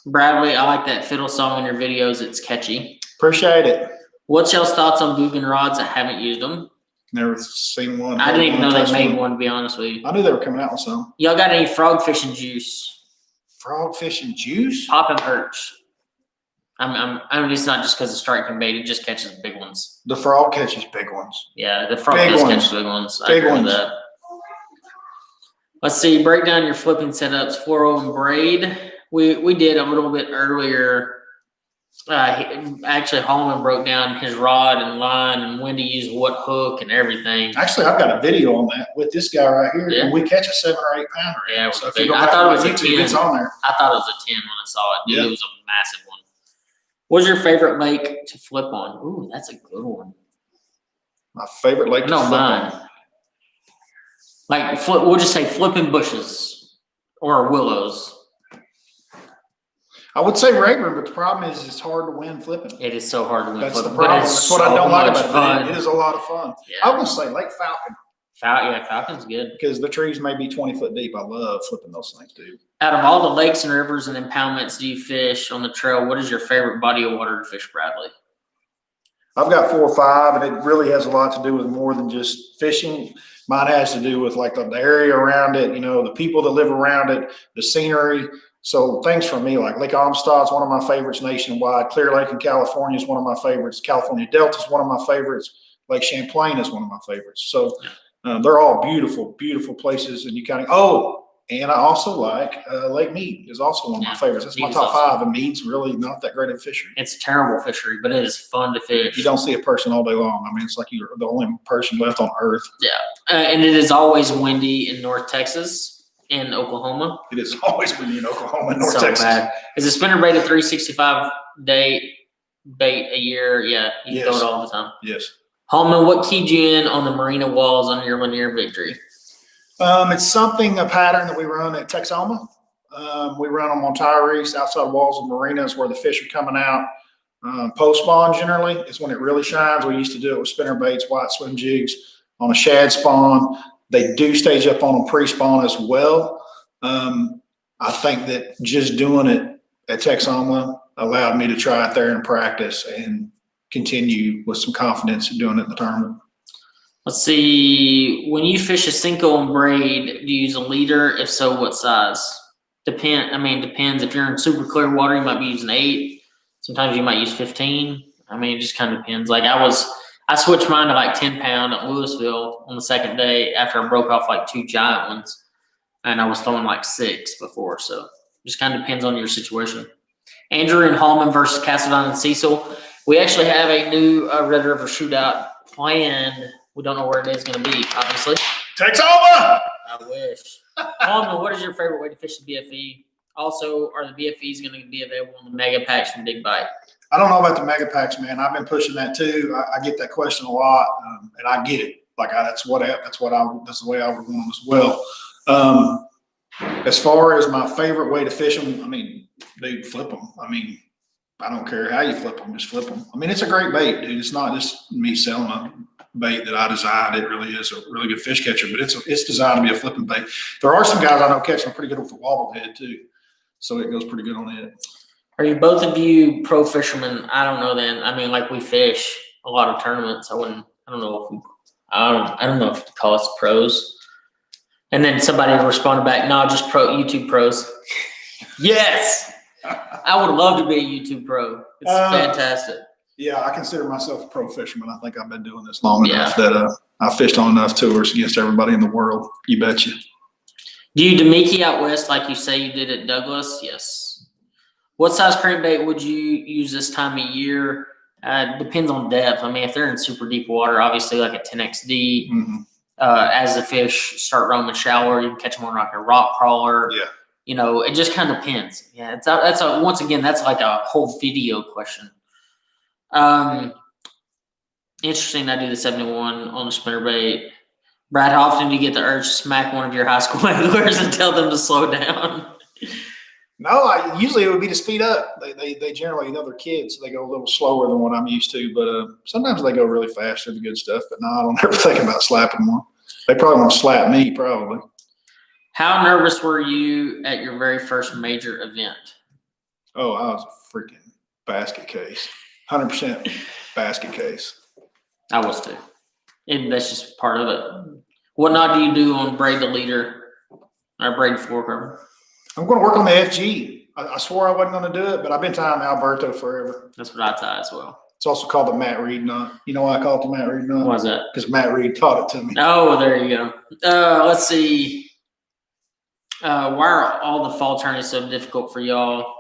Bradley, I like that fiddle song in your videos. It's catchy. Appreciate it. What's y'all's thoughts on Guggen rods? I haven't used them. Never seen one. I didn't even know they made one, to be honest with you. I knew they were coming out with some. Y'all got any frog fishing juice? Frog fishing juice? Poppin' perch. I mean, it's not just because of striking bait; it just catches big ones. The frog catches big ones. Yeah, the frog Big does ones. catch big ones. I Big agree with ones. that. Let's see. Break down your flipping setups, fluoro and braid. We did a little bit earlier. Actually, Hallman broke down his rod and line and when to use what hook and everything. Actually, I've got a video on that with this guy right here. Yeah. And we catch a 7 or 8 pounder. Yeah, so if big. you go I back thought to it was my a YouTube, 10. it's on there. I thought it was a 10 when I saw it. Dude, Yeah. It was a massive one. What's your favorite lake to flip on? Ooh, that's a good one. My favorite lake to No, flip mine. on. Like flip. We'll just say flipping bushes or willows. I would say Rayburn, but the problem is it's hard to win flipping. It is so hard to win That's flipping. the problem. That's what I don't like about fun. it. It is a lot of fun. Yeah. I would say Lake Falcon Falcon's good. because the trees may be 20 foot deep. I love flipping those things, dude. Out of all the lakes and rivers and impoundments do you fish on the trail, what is your favorite body of water to fish, Bradley? I've got 4 or 5, and it really has a lot to do with more than just fishing. Mine has to do with like the area around it, the people that live around it, the scenery. So things for me, like Lake Amistad is one of my favorites nationwide. Clear Lake in California is one of my favorites. California Delta is one of my favorites. Lake Champlain is one of my favorites. So they're all beautiful, beautiful places. And you kind of, and I also like Lake Mead is also one of my favorites. That's my top 5, and Mead's really not that great of a fishery. It's a terrible fishery, but it is fun to fish. You don't see a person all day long. I mean, it's like you're the only person left on earth. Yeah, and it is always windy in North Texas and Oklahoma. It is always windy in Oklahoma and North So Texas. bad. Is a spinnerbait a 365-day bait a year? Yeah, you can throw it all the time. Yes. Hallman, what keyed you in on the marina walls on your linear victory? It's a pattern that we run at Texoma. We run them on tire reefs, outside walls of marinas where the fish are coming out. Post spawn generally is when it really shines. We used to do it with spinner baits, white swim jigs on a shad spawn. They do stage up on them pre-spawn as well. I think that just doing it at Texoma allowed me to try it there in practice and continue with some confidence in doing it in the tournament. Let's see. When you fish a Cinco and braid, do you use a leader? If so, what size? Depends. If you're in super clear water, you might be using 8. Sometimes you might use 15. It just kind of depends. Like I switched mine to like 10 pound at Louisville on the second day after I broke off like 2 giant ones, and I was throwing like 6 before. So just kind of depends on your situation. Andrew and Hallman versus Castledine and Cecil. We actually have a new Red River shootout planned. We don't know where it is going to be, obviously. Texoma! I wish. Hallman, what is your favorite way to fish the BFE? Also, are the BFEs going to be available on the mega packs from Big Bite? I don't know about the mega packs, man. I've been pushing that too. I get that question a lot, and I get it. Like that's the way I would want them as well. As far as my favorite way to fish them, they flip them. I don't care how you flip them, just flip them. It's a great bait, dude. It's not just me selling a bait that I designed. It really is a really good fish catcher, but it's designed to be a flipping bait. There are some guys I know catching pretty good with the wobble head too, so it goes pretty good on it. Are you both of you pro fishermen? I don't know. Then like we fish a lot of tournaments. I don't know if to call us pros. And then somebody responded back, "No, just YouTube pros." Yes, I would love to be a YouTube pro. It's fantastic. Yeah, I consider myself a pro fisherman. I think I've been doing this long enough that I fished on enough tours against everybody in the world. You betcha. Do you Demiki out west like you say you did at Douglas? Yes. What size crankbait would you use this time of year? Depends on depth. If they're in super deep water, obviously like a 10XD. Mm-hmm. As the fish start roaming shallower, you can catch them on like a rock crawler. Yeah. It just kind of depends. Yeah, once again, that's like a whole video question. Interesting. I do the 71 on the spinnerbait. Brad, how often do you get the urge to smack one of your high school anglers and tell them to slow down? No, usually it would be to speed up. They generally, they're kids, so they go a little slower than what I'm used to. But sometimes they go really fast through the good stuff. But no, I don't ever think about slapping one. They probably want to slap me, probably. How nervous were you at your very first major event? Oh, I was a freaking basket case. 100% basket case. I was too. And that's just part of it. What knot do you do on braid the leader or braid floor cover? I'm going to work on the FG. I swore I wasn't going to do it, but I've been tying Alberto forever. That's what I tie as well. It's also called the Matt Reed knot. You know why I call it the Matt Reed knot? Why is that? Because Matt Reed taught it to me. Oh, there you go. Let's see. Why are all the fall tournaments so difficult for y'all?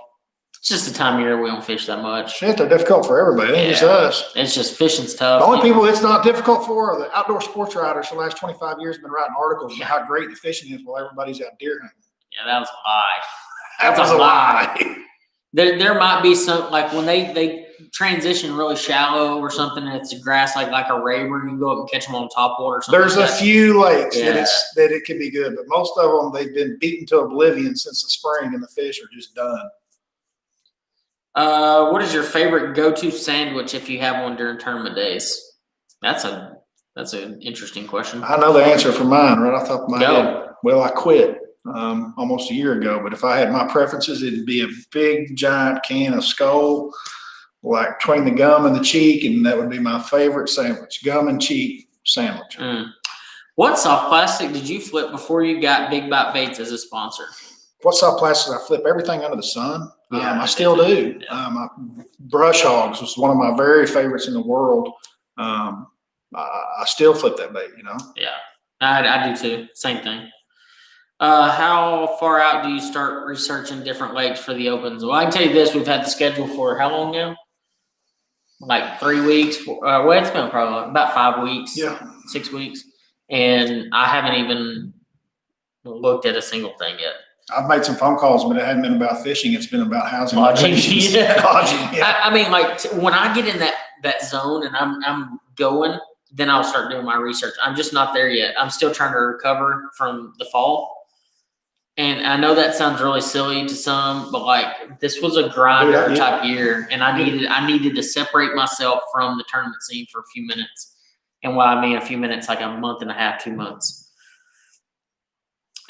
It's just the time of year we don't fish that much. Shit, they're difficult for everybody. It ain't just us. It's just fishing's tough. The only people it's not difficult for are the outdoor sports writers for the last 25 years have been writing articles about how great the fishing is while everybody's out deer hunting. Yeah, that was a lie. That was a lie. There might be some, like when they transition really shallow or something, and it's a grass like a raver, you can go up and catch them on top water or something. There's a few lakes Yeah. that it can be good, but most of them, they've been beaten to oblivion since the spring and the fish are just done. What is your favorite go-to sandwich if you have one during tournament days? That's an interesting question. I know the answer for mine right off the top of my Go. head. Well, I quit almost a year ago, but if I had my preferences, it'd be a big giant can of Skull, like between the gum and the cheek, and that would be my favorite sandwich, gum and cheek sandwich. What soft plastic did you flip before you got Big Bite Baits as a sponsor? What soft plastic? I flip everything under the sun. Yeah, I still do. Yeah. Brush hogs was one of my very favorites in the world. I still flip that bait, you know. Yeah, I do too. Same thing. How far out do you start researching different lakes for the opens? Well, I can tell you this: we've had the schedule for how long now? Like 3 weeks. Well, it's been probably about 5 weeks. Yeah. 6 weeks, and I haven't even looked at a single thing yet. I've made some phone calls, but it hasn't been about fishing. It's been about housing. Lodging, locations. yeah. Lodging, yeah. I mean, like when I get in that zone and I'm going, then I'll start doing my research. I'm just not there yet. I'm still trying to recover from the fall. And I know that sounds really silly to some, but like this was a grinder type year, and I needed to separate myself from the tournament scene for a few minutes. And what I mean a few minutes, like a month and a half, 2 months.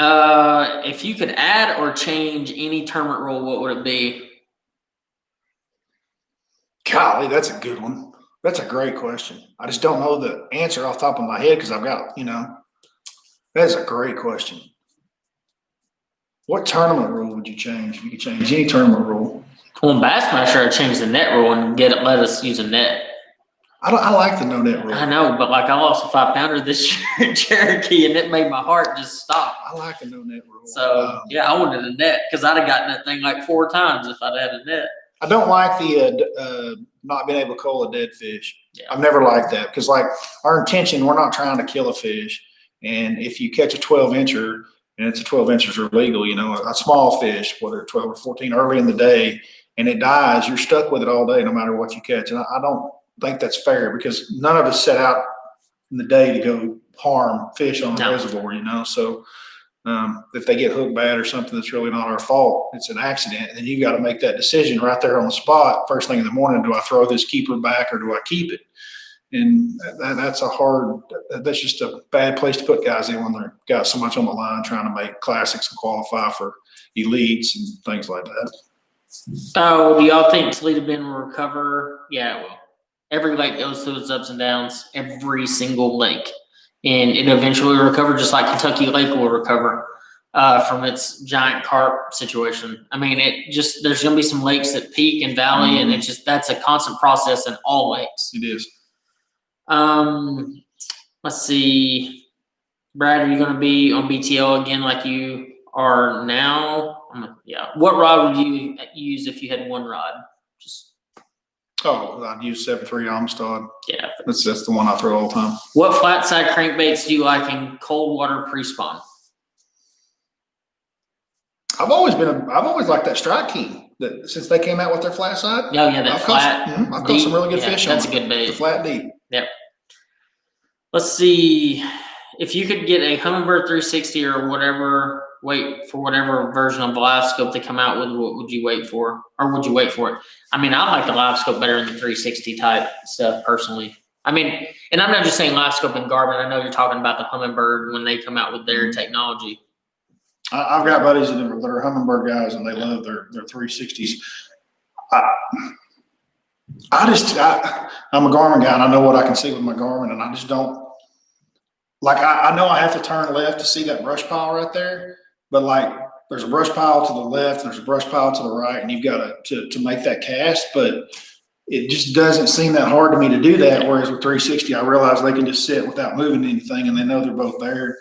If you could add or change any tournament rule, what would it be? Golly, that's a good one. That's a great question. I just don't know the answer off the top of my head because I've got, that is a great question. What tournament rule would you change if you could change any tournament rule? Well, in Bassmaster, I'd change the net rule and let us use a net. I like the no net rule. I know, but like I lost a 5-pounder this year in Cherokee, and it made my heart just stop. I like the no net rule. So yeah, I wanted a net because I'd have gotten that thing like 4 times if I'd had a net. I don't like the not being able to cull a dead fish. Yeah. I've never liked that because like our intention, we're not trying to kill a fish. And if you catch a 12-incher and it's a 12-inchers are legal, a small fish, whether 12 or 14 early in the day, and it dies, you're stuck with it all day no matter what you catch. And I don't think that's fair because none of us set out in the day to go harm fish on the reservoir, So if they get hooked bad or something that's really not our fault, it's an accident. And you got to make that decision right there on the spot. First thing in the morning, do I throw this keeper back or do I keep it? And that's just a bad place to put guys in when they've got so much on the line trying to make classics and qualify for elites and things like that. Oh, do y'all think Toledo Bend will recover? Yeah, it will. Every lake goes through its ups and downs, every single lake. And it eventually will recover just like Kentucky Lake will recover from its giant carp situation. I mean, there's going to be some lakes that peak and valley, and that's a constant process in all lakes. It is. Let's see. Brad, are you going to be on BTL again like you are now? Yeah. What rod would you use if you had one rod? I'd use 7.3 Amistad. Yeah. That's the one I throw all the time. What flat side crankbaits do you like in cold water pre-spawn? I've always liked that Strike King. Since they came out with their flat side. Oh yeah, that flat. I've caught some really good fish on it. That's a good bait. The flat deep. Yep. Let's see. If you could get a Humminbird 360 or whatever, wait for whatever version of the Livescope they come out with, what would you wait for? Or would you wait for it? I mean, I like the Livescope better than the 360 type stuff personally. I mean, and I'm not just saying Livescope and Garmin. I know you're talking about the Humminbird when they come out with their technology. I've got buddies that are Humminbird guys, and they love their 360s. I'm a Garmin guy, and I know what I can see with my Garmin, and I just don't like. I know I have to turn left to see that brush pile right there, but like there's a brush pile to the left, there's a brush pile to the right, and you've got to make that cast, but it just doesn't seem that hard to me to do that. Whereas with 360, I realize they can just sit without moving anything and they know they're both there.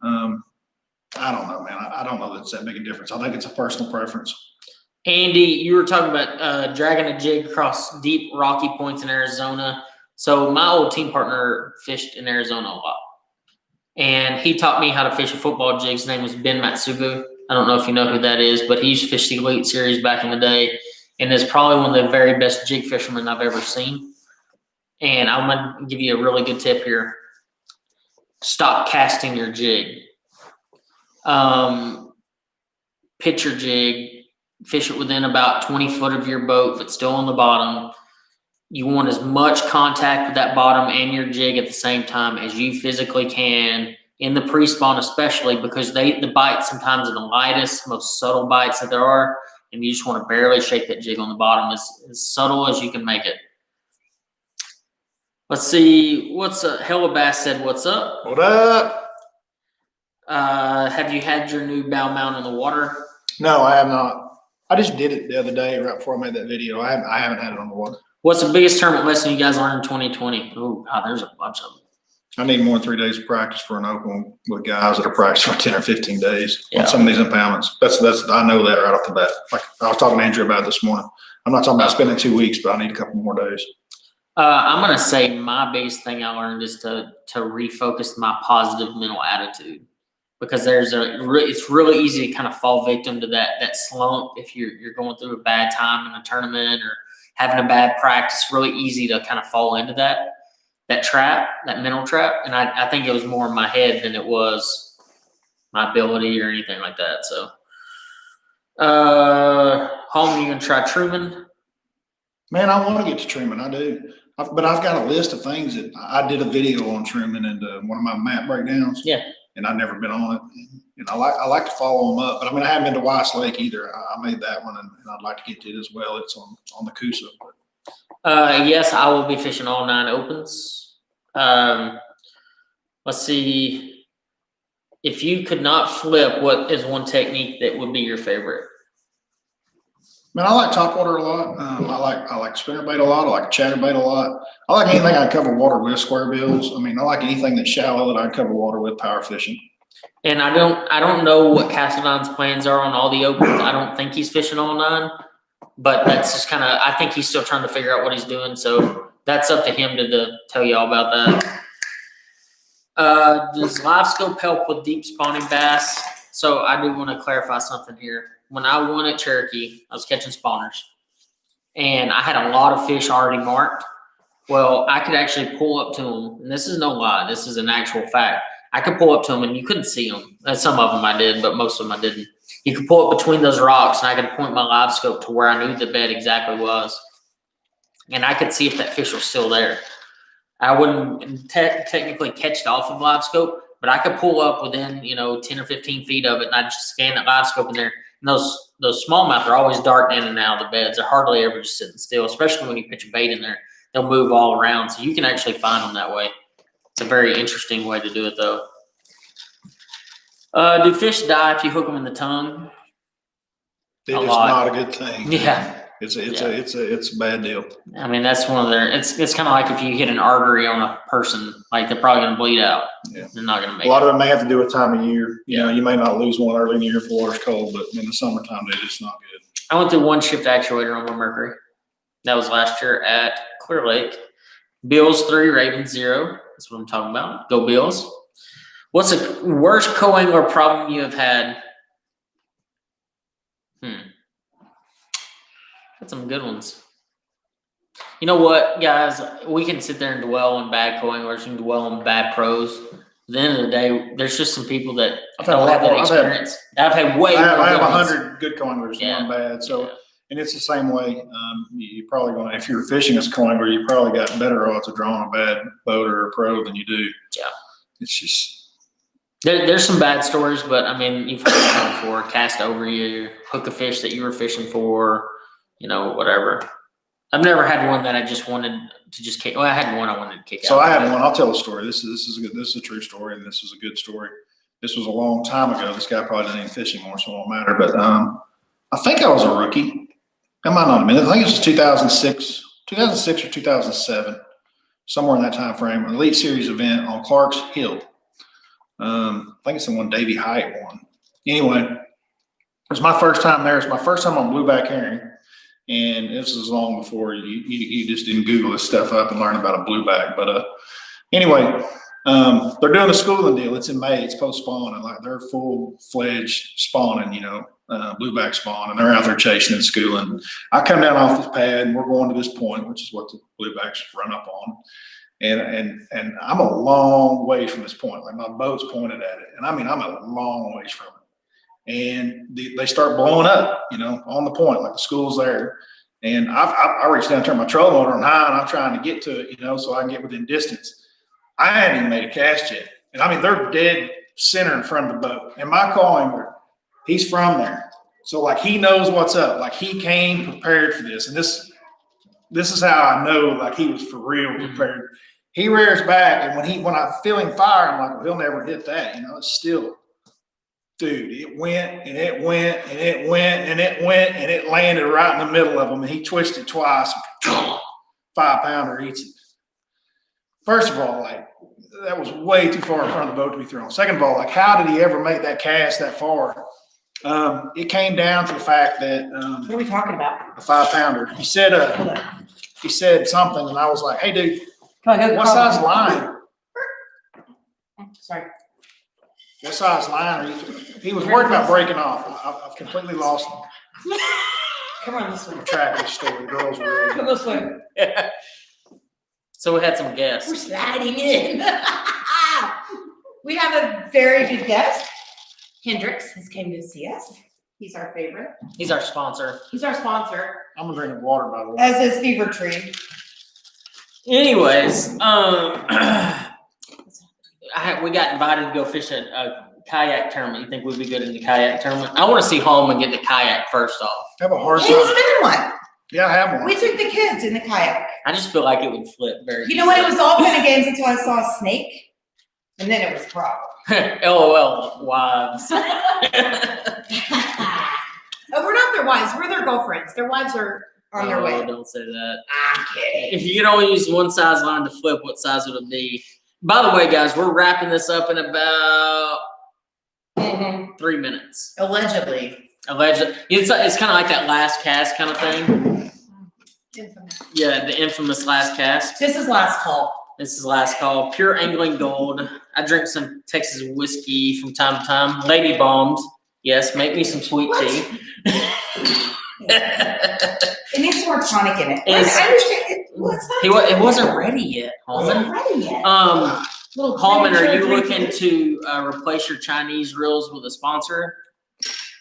I don't know, man. I don't know that's that big a difference. I think it's a personal preference. Andy, you were talking about dragging a jig across deep rocky points in Arizona. So my old team partner fished in Arizona a lot. And he taught me how to fish a football jig. His name was Ben Matsubu. I don't know if you know who that is, but he used to fish the Elite Series back in the day. And is probably one of the very best jig fishermen I've ever seen. And I'm going to give you a really good tip here. Stop casting your jig. Pitch your jig. Fish it within about 20 foot of your boat, but still on the bottom. You want as much contact with that bottom and your jig at the same time as you physically can, in the pre-spawn especially, because the bites sometimes are the lightest, most subtle bites that there are, and you just want to barely shake that jig on the bottom as subtle as you can make it. Let's see, Hella Bass said, what's up? What up? Have you had your new bow mount in the water? No, I have not. I just did it the other day right before I made that video. I haven't had it on the water. What's the biggest tournament lesson you guys learned in 2020? Oh, God, there's a bunch of them. I need more than 3 days of practice for an open with guys that are practicing for 10 or 15 days Yeah. on some of these impoundments. That's I know that right off the bat. Like I was talking to Andrew about it this morning. I'm not talking about spending 2 weeks, but I need a couple more days. I'm going to say my biggest thing I learned is to refocus my positive mental attitude, because it's really easy to kind of fall victim to that slump if you're going through a bad time in a tournament or having a bad practice. Really easy to kind of fall into that trap, that mental trap. And I think it was more in my head than it was my ability or anything like that. So, Hallman, you going to try Truman? Man, I want to get to Truman. I do. But I've got a list of things that I did a video on Truman and one of my map breakdowns. Yeah. And I've never been on it. And I like to follow them up. But I mean, I haven't been to Weiss Lake either. I made that one, and I'd like to get to it as well. It's on the Coosa. Yes, I will be fishing all 9 opens. Let's see. If you could not flip, what is one technique that would be your favorite? Man, I like topwater a lot. I like spinnerbait a lot. I like chatterbait a lot. I like anything I can cover water with, square bills. I mean, I like anything that's shallow that I can cover water with, power fishing. And I don't know what Castledon's plans are on all the opens. I don't think he's fishing all 9, but that's just kind of, I think he's still trying to figure out what he's doing. So that's up to him to tell you all about that. Does Livescope help with deep spawning bass? So I do want to clarify something here. When I won at Cherokee, I was catching spawners, and I had a lot of fish already marked. Well, I could actually pull up to them, and this is no lie. This is an actual fact. I could pull up to them, and you couldn't see them. Some of them I did, but most of them I didn't. You could pull up between those rocks, and I could point my live scope to where I knew the bed exactly was, and I could see if that fish was still there. I wouldn't technically catch it off of live scope, but I could pull up within 10 or 15 feet of it, and I'd just scan that live scope in there. And those smallmouth are always darting in and out of the beds. They're hardly ever just sitting still, especially when you pitch a bait in there. They'll move all around, so you can actually find them that way. It's a very interesting way to do it, though. Do fish die if you hook them in the tongue? It is not a good thing. Yeah. It's a bad deal. I mean, that's one of their. It's kind of like if you hit an artery on a person, like they're probably going to bleed out. Yeah. They're not going to make a lot of it may have to do with time of year. You Yeah. know, you may not lose one early in the year if the water's cold, but in the summertime, they're just not good. I went through one shift actuator on my Mercury. That was last year at Clear Lake. Bills 3, Ravens 0. That's what I'm talking about. Go Bills. What's the worst co-angler problem you have had? Got some good ones. You know what, guys? We can sit there and dwell on bad co-anglers and dwell on bad pros. At the end of the day, there's just some people that don't have that experience. I've had way more. I have 100 good co-anglers and one bad. So, Yeah. and it's the same way. You probably going to, if you're fishing as a co-angler, you probably got better odds of drawing a bad boat or a pro than you do. Yeah. It's just. There's some bad stories, but I mean, you've heard it before. Cast over you, hook a fish that you were fishing for, whatever. I've never had one that I just wanted to just kick. Well, I had one I wanted to kick out. So I had one. I'll tell a story. This is a true story, and this is a good story. This was a long time ago. This guy probably doesn't even fish anymore, so it won't matter. But I think I was a rookie. I might not have been. I think it was 2006 or 2007, somewhere in that time frame. An Elite Series event on Clark's Hill. I think it's the one Davey Hyatt won. Anyway, it was my first time there. It's my first time on blueback herring. And this was long before you just didn't Google this stuff up and learn about a blueback. But anyway, they're doing a schooling deal. It's in May. It's post-spawn. And like they're full-fledged spawning, blueback spawn. And they're out there chasing and schooling. I come down off this pad and we're going to this point, which is what the bluebacks run up on. And I'm a long ways from this point. Like my boat's pointed at it. And I mean, I'm a long ways from it. And they start blowing up, on the point, like the school's there. And I reached down, turned my trolling motor on high, and I'm trying to get to it, so I can get within distance. I hadn't even made a cast yet. And I mean, they're dead center in front of the boat. And my call angler, he's from there. So like he knows what's up. Like he came prepared for this. And this is how I know like he was for real prepared. He rears back, and when I feel him fire, I'm like, well, he'll never hit that. It's still. Dude, it went and it went and it went and it went and it landed right in the middle of him. And he twisted twice. 5-pounder eats it. First of all, like that was way too far in front of the boat to be thrown. Second of all, like how did he ever make that cast that far? It came down to the fact that what are we talking about? A 5-pounder. He said something, and I was like, "Hey, dude, what size line?" Sorry. What size line are you? He was worried about breaking off. I've completely lost him. Come on this way. I'm tracking the story. The girls are really Come this way. So we had some guests. We're sliding in. We have a very good guest. Hendrix has came to see us. He's our favorite. He's our sponsor. He's our sponsor. I'm gonna drink water, by the way. As is Fever Tree. Anyways, we got invited to go fish at a kayak tournament. You think we'd be good in the kayak tournament? I want to see Hallman get the kayak first off. I have a hard He's time. been in one. Yeah, I have one. We took the kids in the kayak. I just feel like it would flip very. You know what? It was all kind of games until I saw a snake, and then it was a problem. LOL, wives. Oh, we're not their wives. We're their girlfriends. Their wives are on their way. Don't say that. I'm kidding. If you could only use one size line to flip, what size would it be? By the way, guys, we're wrapping this up in about 3 minutes. Allegedly. It's kind of like that last cast kind of thing. Infamous. Yeah, the infamous last cast. This is last call. This is last call. Pure angling gold. I drink some Texas whiskey from time to time. Lady bombs. Yes, make me some sweet tea. It needs some more tonic in it. I understand. It wasn't ready yet, Hallman. Hallman, are you looking to replace your Chinese reels with a sponsor?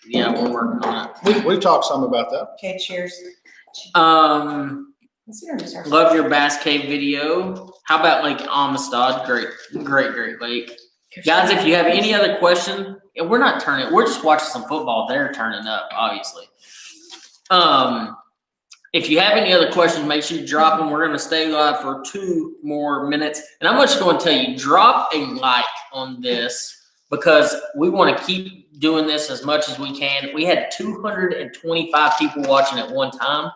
Yeah, we're working on it. We've talked some about that. Okay, cheers. Love your Bass Cave video. How about Lake Amistad? Great lake. Guys, if you have any other question, we're not turning. We're just watching some football. They're turning up, obviously. If you have any other questions, make sure you drop them. We're going to stay live for 2 more minutes. And I'm just going to tell you, drop a like on this because we want to keep doing this as much as we can. We had 225 people watching at one time.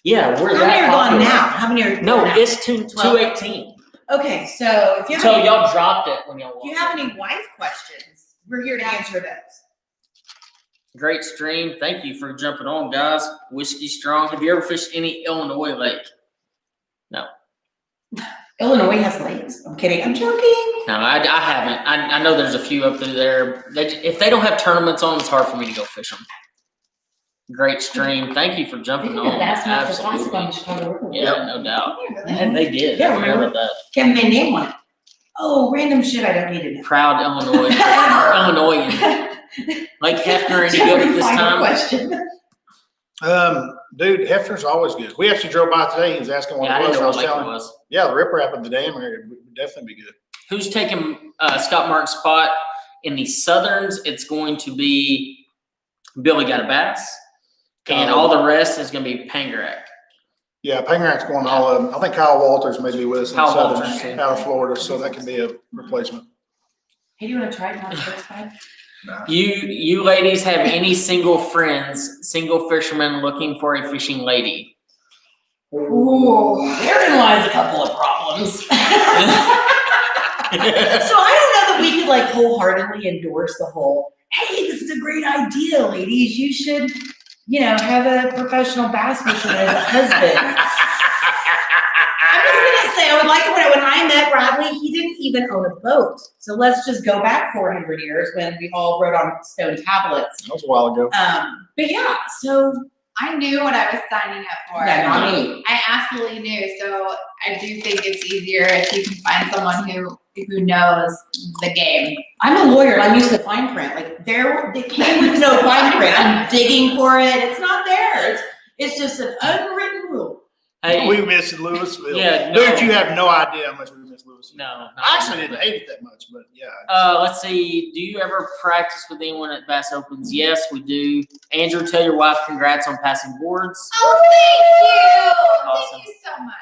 Yeah, we're How many are gone now? How many are No, now? it's 218. Okay, so if you have So any, y'all dropped it when y'all if you have any wife questions, we're here to answer those. Great stream. Thank you for jumping on, guys. Whiskey Strong. Have you ever fished any Illinois lake? No. Illinois has lakes. I'm kidding. I'm joking. No, I haven't. I know there's a few up through there. If they don't have tournaments on, it's hard for me to go fish them. Great stream. Thank you for jumping on. Absolutely. Yeah, no doubt. And they did. Yeah, I remember remember that. Can they name one? Oh, random shit I don't need to know. Proud Illinoisan. Like Hefner, any good at this time? Question. Dude, Hefner's always good. We actually drove by today. He was asking what Yeah, I it was. didn't know I was what lake telling it him, was. yeah, the riprap of the dam area would definitely be good. Who's taking Scott Mark's spot in the Southerns? It's going to be Billy Got a Bass, and all the rest is going to be Pangarak. Yeah, Pangarak's going all of them. I think Kyle Walters may be with us in Kyle Southern Walters, out of Florida, so that could be a replacement. Hey, do you want to try it on the first time? You ladies have any single friends, single fishermen looking for a fishing lady? Ooh, therein lies a couple of problems. So I don't know that we could like wholeheartedly endorse the whole, hey, this is a great idea, ladies. You should, have a professional bass fisherman as a husband. I'm just gonna say, I would like to point out when I met Bradley, he didn't even own a boat. So let's just go back 400 years when we all wrote on stone tablets. That was a while ago. But yeah, so I knew what I was signing up for. yeah, not me. I absolutely knew. So I do think it's easier if you can find someone who knows the game. I'm a lawyer and I'm used to fine print. Like they came with no fine print. I'm digging for it. It's not there. It's just an unwritten rule. Hey, We missed Louisville. Yeah, no. Dude, you have no idea how much we missed Louisville. no. I actually didn't hate it that much, but yeah. Let's see. Do you ever practice with anyone at Bass Opens? Yes, we do. Andrew, tell your wife congrats on passing boards. Oh, thank you. Awesome. Thank you so much.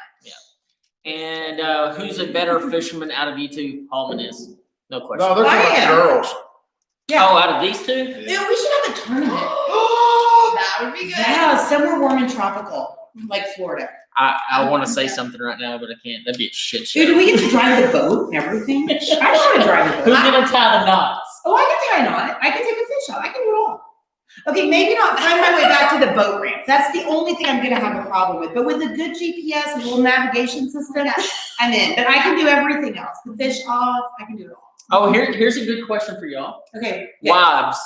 And who's a better fisherman out of you two? Hallman is. No question. No, they're I talking am. about girls. Yeah. Oh, out of these two? Dude, we should have a tournament. That would be good. Yeah, somewhere warm and tropical, like Florida. I want to say something right now, but I can't. That'd be a shit show. Dude, do we get to drive the boat and everything? I just want to drive the Who's boat. gonna tie the knots? Oh, I can tie a knot. I can take a fish out. I can do it all. Okay, maybe not find my way back to the boat ramp. That's the only thing I'm gonna have a problem with. But with a good GPS and a little navigation system, I'm in. But I can do everything else. The fish off, I can do it all. Oh, here's a good question for y'all. Okay. yeah. Wives,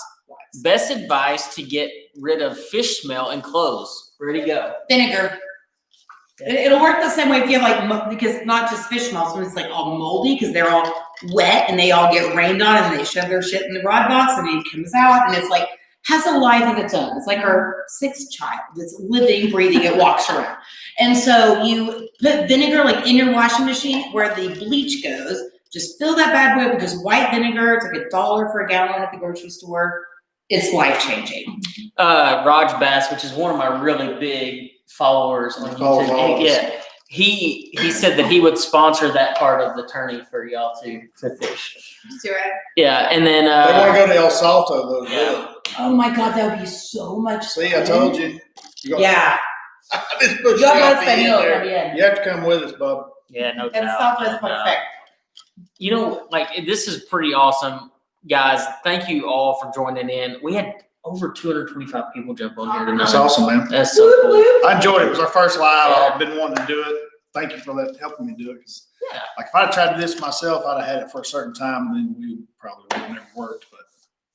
best advice to get rid of fish smell in clothes. Ready to go. Vinegar. It'll work the same way if you have like, because not just fish smells, when it's like all moldy because they're all wet and they all get rained on and they shove their shit in the rod box and it comes out and it's like, has a life of its own. It's like our sixth child. It's living, breathing, it walks around. And so you put vinegar like in your washing machine where the bleach goes, just fill that bad boy with just white vinegar. It's like $1 for a gallon at the grocery store. It's life-changing. Raj Bass, which is one of my really big followers on Follows YouTube. all of us. Yeah. He said that he would sponsor that part of the tourney for y'all to fish. Let's do it. Yeah, and then They want to go to El Salto, though. yeah. Really. Oh my God, that would be so much See, fun. I told you. Yeah. I just put You you gotta off let us the know. end there. Yeah. You have to come with us, bub. Yeah, no And doubt. Southwest no doubt. perfect. You know, like this is pretty awesome, guys. Thank you all for joining in. We had over 225 people jump on here tonight. That's awesome, man. That's so cool. I enjoyed it. It was our first live. I've been wanting to do it. Thank you for helping me do it. 'Cause, Yeah. like if I'd tried to do this myself, I'd have had it for a certain time, and then we probably would have never worked. But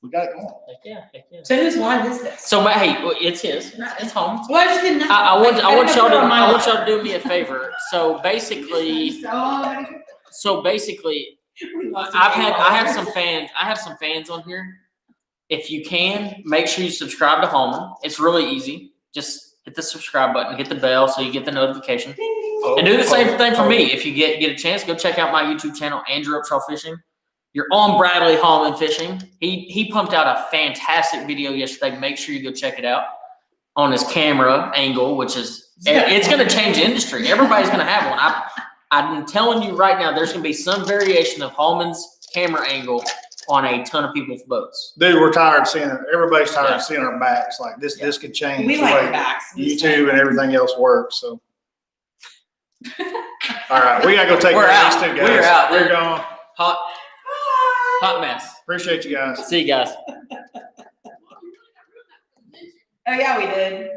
we got it going. Heck yeah. So whose live is this? So, hey, it's his. It's home. Well, I just didn't know. I want y'all to on my live. do me a favor. So basically, I have some fans on here. If you can, make sure you subscribe to Hallman. It's really easy. Just hit the subscribe button, hit the bell so you get the notification. And do the same thing for me. If you get a chance, go check out my YouTube channel, Andrew Upshaw Fishing. You're on Bradley Hallman Fishing. He pumped out a fantastic video yesterday. Make sure you go check it out on his camera angle, which is it's going to change the industry. Everybody's going to have one. I'm telling you right now, there's going to be some variation of Hallman's camera angle on a ton of people's boats. Dude, we're tired of seeing it. Everybody's tired of seeing our backs. Like this could change We the like way the backs. YouTube and everything else works. So, all right, we gotta go take We're care out. of these two guys. We're out. We're going. Hot mess. Appreciate you guys. See you guys. Oh yeah, we did.